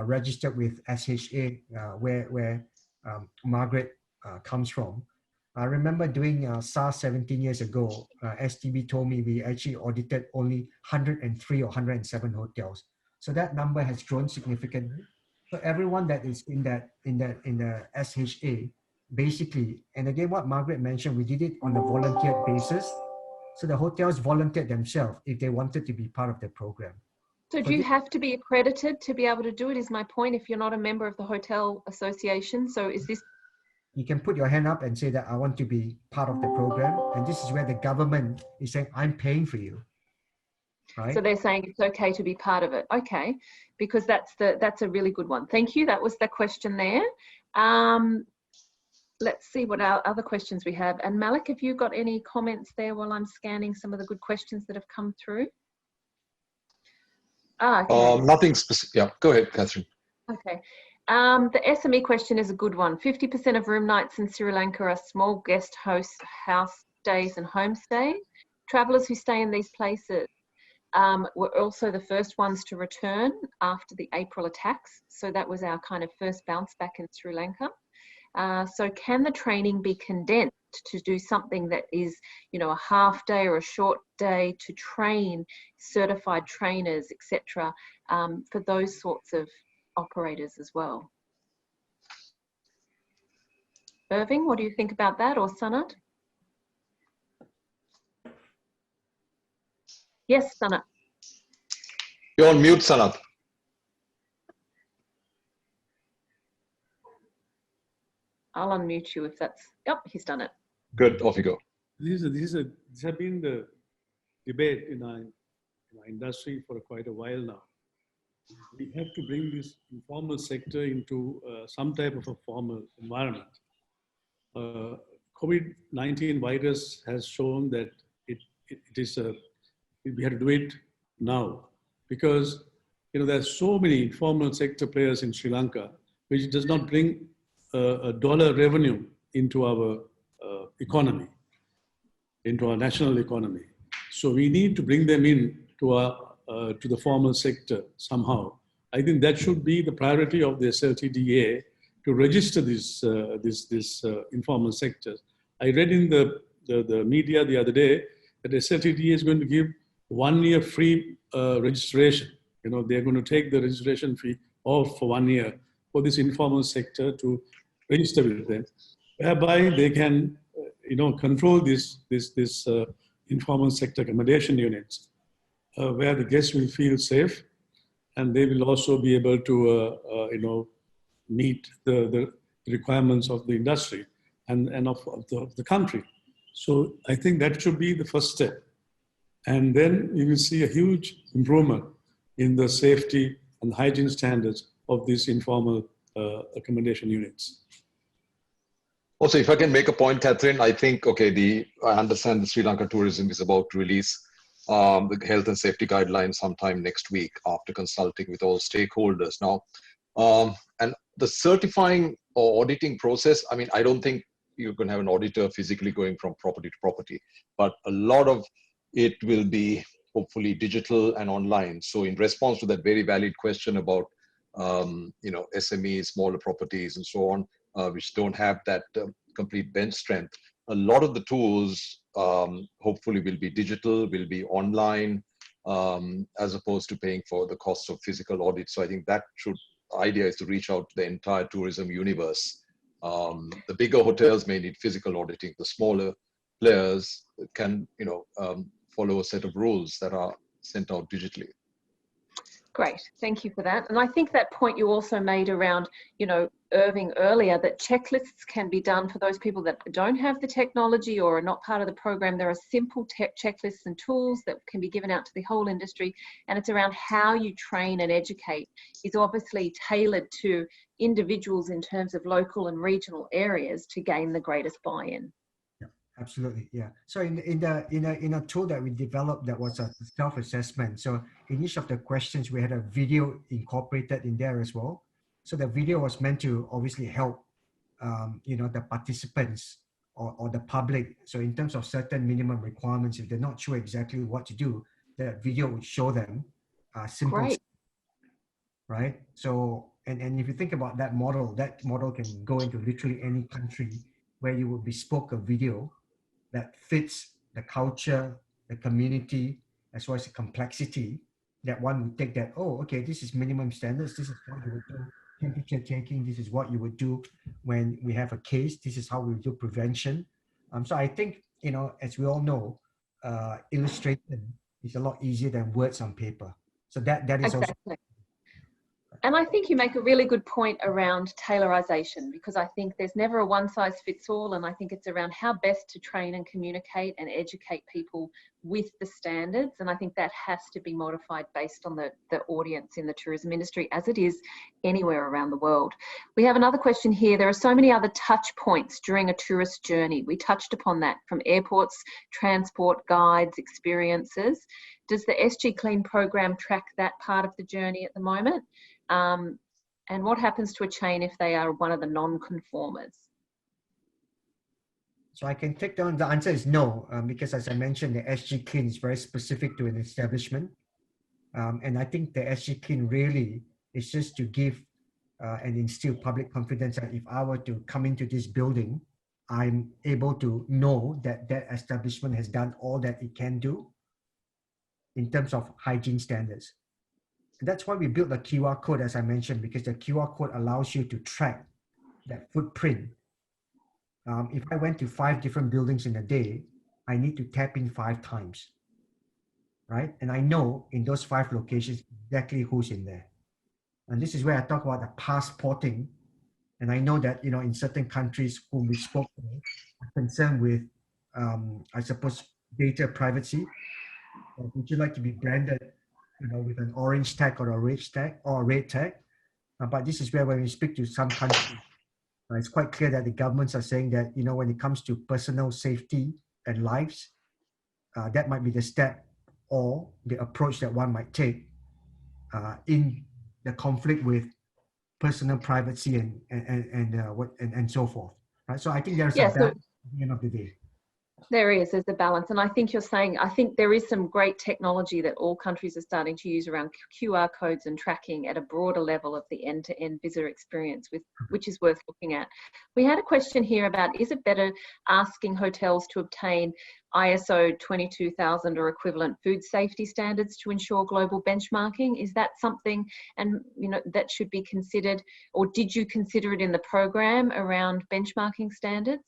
registered with SHA, where Margaret comes from. I remember doing SARS 17 years ago, STB told me we actually audited only 103 or 107 hotels. So that number has grown significantly. So everyone that is in the SHA, basically, and again, what Margaret mentioned, we did it on a volunteer basis. So the hotels volunteered themselves if they wanted to be part of the program. So do you have to be accredited to be able to do it, is my point, if you're not a member of the hotel association? So is this... You can put your hand up and say that I want to be part of the program. And this is where the government is saying, I'm paying for you. Right? So they're saying it's okay to be part of it. Okay, because that's a really good one. Thank you. That was the question there. Let's see what our other questions we have. And Malik, have you got any comments there while I'm scanning some of the good questions that have come through? Nothing specific. Yeah, go ahead, Katherine. Okay. The SME question is a good one. 50% of room nights in Sri Lanka are small guest house stays and homestays. Travellers who stay in these places were also the first ones to return after the April attacks. So that was our kind of first bounce back in Sri Lanka. So can the training be condensed to do something that is, you know, a half day or a short day to train certified trainers, etc., for those sorts of operators as well? Irving, what do you think about that, or Sanath? Yes, Sanath. You're on mute, Sanath. I'll unmute you if that's... Yep, he's done it. Good, off you go. This has been the debate in our industry for quite a while now. We have to bring this informal sector into some type of a formal environment. COVID-19 virus has shown that we have to do it now, because, you know, there are so many informal sector players in Sri Lanka, which does not bring a dollar revenue into our economy, into our national economy. So we need to bring them in to the formal sector somehow. I think that should be the priority of the SLTDA, to register this informal sectors. I read in the media the other day that SLTDA is going to give 1 year free registration. You know, they're going to take the registration fee off for 1 year for this informal sector to register with them, whereby they can, you know, control this informal sector accommodation units, where the guests will feel safe, and they will also be able to, you know, meet the requirements of the industry and of the country. So I think that should be the first step. And then you will see a huge improvement in the safety and hygiene standards of these informal accommodation units. Also, if I can make a point, Katherine, I think, okay, I understand the Sri Lanka Tourism is about to release the health and safety guidelines sometime next week after consulting with all stakeholders. Now, and the certifying or auditing process, I mean, I don't think you're going to have an auditor physically going from property to property, but a lot of it will be hopefully digital and online. So in response to that very valid question about SMEs, smaller properties and so on, which don't have that complete bench strength, a lot of the tools hopefully will be digital, will be online, as opposed to paying for the cost of physical audit. So I think that idea is to reach out to the entire tourism universe. The bigger hotels may need physical auditing. The smaller players can, follow a set of rules that are sent out digitally. Great, thank you for that. And I think that point you also made around, Irving earlier, that checklists can be done for those people that don't have the technology or are not part of the program. There are simple checklists and tools that can be given out to the whole industry, and it's around how you train and educate is obviously tailored to individuals in terms of local and regional areas to gain the greatest buy-in. Absolutely, yeah. So in a tool that we developed that was a self-assessment. So in each of the questions, we had a video incorporated in there as well. So the video was meant to obviously help, the participants or the public. So in terms of certain minimum requirements, if they're not sure exactly what to do, the video would show them simple. Great. Right. So and if you think about that model can go into literally any country where you would bespoke a video that fits the culture, the community, as well as the complexity, that one would take that, oh, okay, this is minimum standards, this is what you would do, temperature taking, this is what you would do when we have a case, this is how we do prevention. So I think, as we all know, illustration is a lot easier than words on paper. So that is exactly. also. And I think you make a really good point around tailorization, because I think there's never a one size fits all. And I think it's around how best to train and communicate and educate people with the standards. And I think that has to be modified based on the audience in the tourism industry, as it is anywhere around the world. We have another question here. There are so many other touch points during a tourist journey. We touched upon that, from airports, transport, guides, experiences. Does the SG Clean program track that part of the journey at the moment? And what happens to a chain if they are one of the non-conformers? So I can take down, the answer is no, because as I mentioned, the SG Clean is very specific to an establishment. And I think the SG Clean really is just to give and instill public confidence that if I were to come into this building, I'm able to know that that establishment has done all that it can do in terms of hygiene standards. And that's why we built the QR code, as I mentioned, because the QR code allows you to track that footprint. If I went to 5 different buildings in a day, I need to tap in 5 times, right? And I know in those 5 locations exactly who's in there. And this is where I talk about the passporting. And I know that, in certain countries whom we spoke to are concerned with, I suppose, data privacy. Would you like to be branded, with an orange tag or a red tag or a red tag? But this is where when we speak to some countries, it's quite clear that the governments are saying that, when it comes to personal safety and lives, that might be the step or the approach that one might take in the conflict with personal privacy and so forth. Right. So I think there's a balance at the end of the day. There's a balance. And I think you're saying, I think there is some great technology that all countries are starting to use around QR codes and tracking at a broader level of the end-to-end visitor experience, which is worth looking at. We had a question here about, is it better asking hotels to obtain ISO 22000 or equivalent food safety standards to ensure global benchmarking? Is that something, and that should be considered, or did you consider it in the program around benchmarking standards?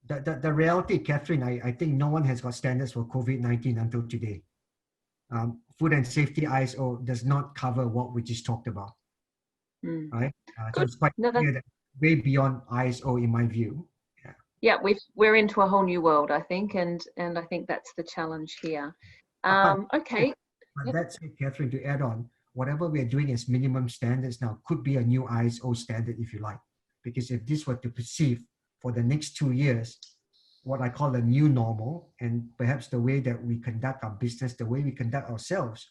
The reality, Catherine, I think no one has got standards for COVID-19 until today. Food and safety ISO does not cover what we just talked about, right? So it's quite clear that way beyond ISO, in my view. Yeah, we're into a whole new world, I think, and I think that's the challenge here. Okay. But that's it, Catherine, to add on, whatever we're doing as minimum standards now could be a new ISO standard, if you like, because if this were to perceive for the next 2 years, what I call a new normal, and perhaps the way that we conduct our business, the way we conduct ourselves,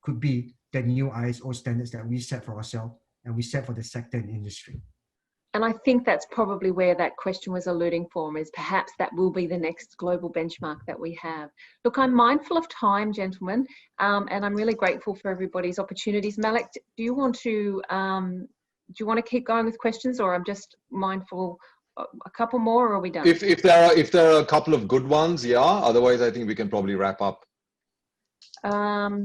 could be the new ISO standards that we set for ourselves and we set for the sector and industry. And I think that's probably where that question was alluding for, is perhaps that will be the next global benchmark that we have. Look, I'm mindful of time, gentlemen, and I'm really grateful for everybody's opportunities. Malik, do you want to keep going with questions, or I'm just mindful a couple more, or are we done? If there are a couple of good ones, yeah. Otherwise, I think we can probably wrap up.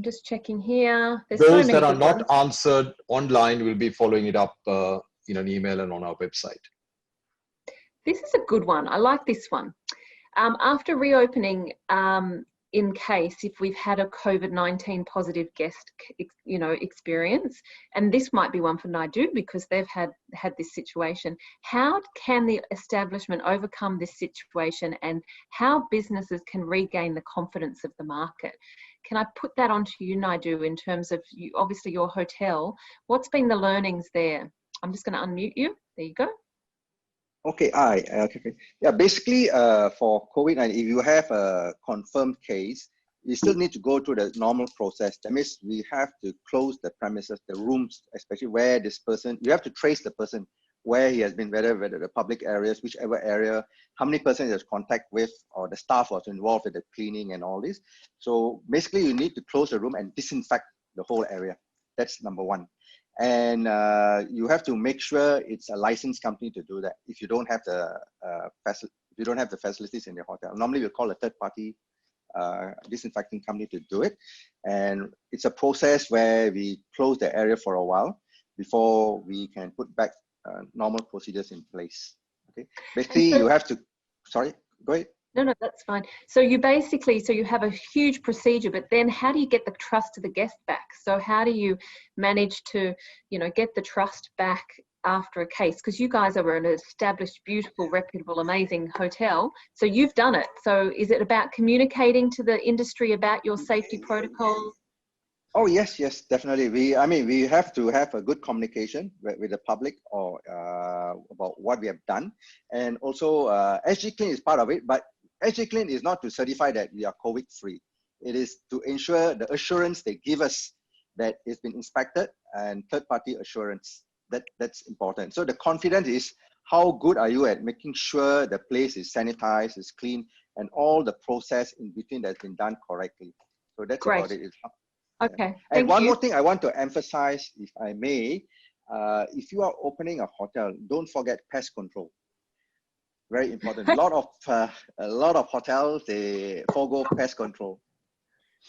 Just checking here. There's Those so many that are good not ones. answered online, we'll be following it up in an email and on our website. This is a good one. I like this one. After reopening, in case if we've had a COVID-19 positive guest, experience, and this might be one for Naidu because they've had this situation. How can the establishment overcome this situation, and how businesses can regain the confidence of the market? Can I put that onto you, Naidu, in terms of obviously your hotel? What's been the learnings there? I'm just going to unmute you. There you go. Okay, yeah, basically for COVID-19, if you have a confirmed case, you still need to go through the normal process. That means we have to close the premises, the rooms, especially where this person, you have to trace the person, where he has been, whether the public areas, whichever area, how many persons he has contact with, or the staff was involved with the cleaning and all this. So basically you need to close the room and disinfect the whole area. That's number one. And you have to make sure it's a licensed company to do that. If you don't have the facilities in your hotel, normally we'll call a third party disinfecting company to do it. And it's a process where we close the area for a while before we can put back normal procedures in place. Okay, basically you have to, sorry, go ahead. No, that's fine. So you have a huge procedure, but then how do you get the trust of the guest back? So how do you manage to, get the trust back after a case? Because you guys are an established, beautiful, reputable, amazing hotel. So you've done it. So is it about communicating to the industry about your safety protocols? Oh, yes, definitely. We have to have a good communication with the public or about what we have done. And also SG Clean is part of it, but SG Clean is not to certify that we are COVID-free. It is to ensure the assurance they give us that it's been inspected, and third-party assurance. That's important. So the confidence is how good are you at making sure the place is sanitized, is clean, and all the process in between that's been done correctly. So that's Great. about it. Okay. And one more thing I want to emphasize, if I may, if you are opening a hotel, don't forget pest control. Very important. A lot of hotels, they forego pest control.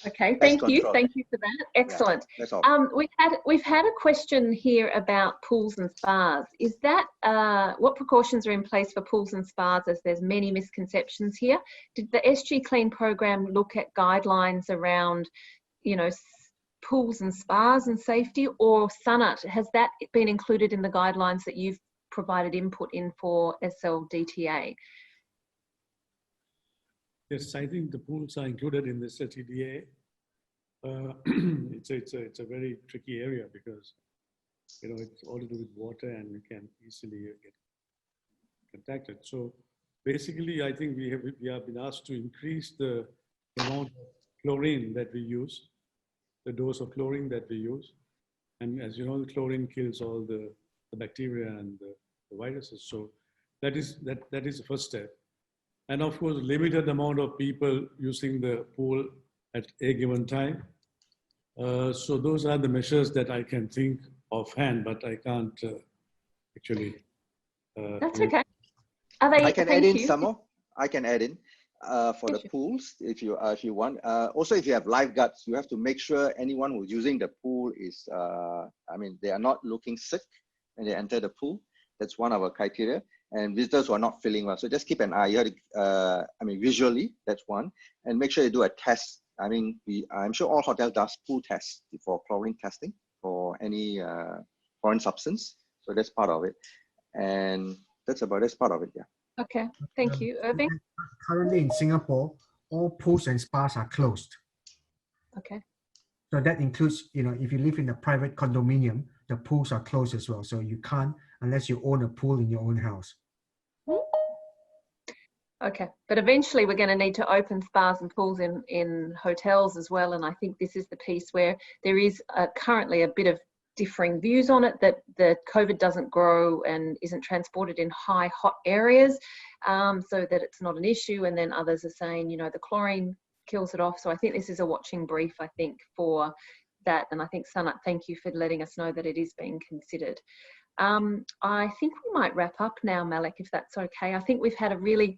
Okay, thank you for that. Excellent. Yeah, that's all. We've had a question here about pools and spas. Is that what precautions are in place for pools and spas, as there's many misconceptions here? Did the SG Clean program look at guidelines around, pools and spas and safety, or Sanath, has that been included in the guidelines that you've provided input in for SLDTA? Yes, I think the pools are included in the SLDTA. It's a very tricky area because it's all to do with water and you can easily get contacted. So basically, I think we have been asked to increase the amount of chlorine that we use, the dose of chlorine that we use, and as you know, the chlorine kills all the bacteria and the viruses. So that is the first step. And of course, limited amount of people using the pool at a given time. So those are the measures that I can think offhand, but I can't actually. That's okay. I can add in some more. I can add in for the pools if you want. Also, if you have lifeguards, you have to make sure anyone who's using the pool is, they are not looking sick when they enter the pool. That's one of our criteria. And visitors who are not feeling well. So just keep an eye. You have to, visually, that's one. And make sure you do a test. I'm sure all hotels does pool tests for chlorine testing for any foreign substance. So that's part of it. And that's part of it, yeah. Okay, thank you. Irving? Currently in Singapore, all pools and spas are closed. Okay. So that includes, if you live in a private condominium, the pools are closed as well. So you can't, unless you own a pool in your own house. Okay, but eventually we're going to need to open spas and pools in hotels as well. And I think this is the piece where there is currently a bit of differing views on it, that the COVID doesn't grow and isn't transported in high hot areas, so that it's not an issue. And then others are saying, you know, the chlorine kills it off. So I think this is a watching brief, I think, for that. And I think, Sanath, thank you for letting us know that it is being considered. I think we might wrap up now, Malik, if that's okay. I think we've had a really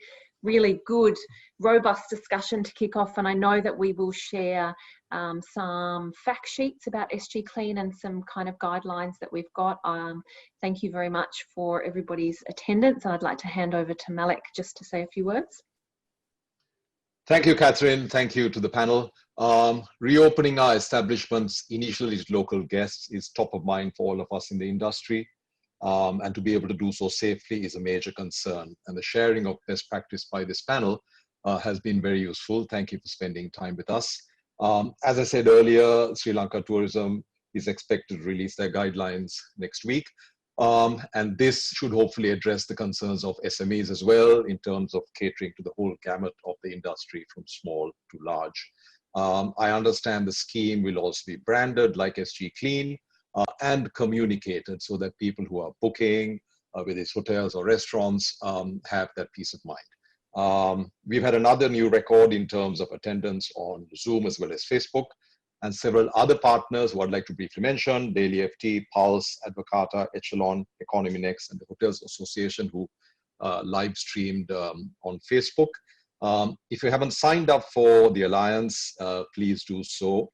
good, robust discussion to kick off, and I know that we will share some fact sheets about SG Clean and some kind of guidelines that we've got. Thank you very much for everybody's attendance. I'd like to hand over to Malik just to say a few words. Thank you, Katherine. Thank you to the panel. Reopening our establishments initially to local guests is top of mind for all of us in the industry. And to be able to do so safely is a major concern. And the sharing of best practice by this panel has been very useful. Thank you for spending time with us. As I said earlier, Sri Lanka Tourism is expected to release their guidelines next week. And this should hopefully address the concerns of SMEs as well in terms of catering to the whole gamut of the industry from small to large. I understand the scheme will also be branded like SG Clean and communicated so that people who are booking with these hotels or restaurants have that peace of mind. We've had another new record in terms of attendance on Zoom as well as Facebook, and several other partners who I'd like to briefly mention: Daily FT, Pulse, Advocata, Echelon, Economy Next, and the Hotels Association, who live streamed on Facebook. If you haven't signed up for the Alliance, please do so.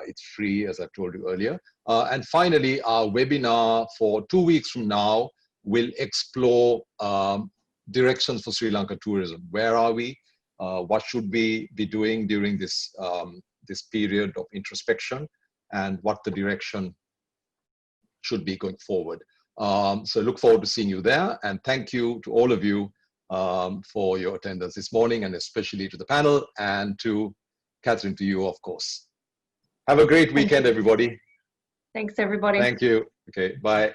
It's free, as I told you earlier. And finally, our webinar for 2 weeks from now will explore directions for Sri Lanka tourism. Where are we? What should we be doing during this, this period of introspection, and what the direction should be going forward. So look forward to seeing you there. And thank you to all of you for your attendance this morning, and especially to the panel, and to Katherine, to you, of course. Have a great weekend, everybody. Thanks, everybody. Thank you. Okay, bye.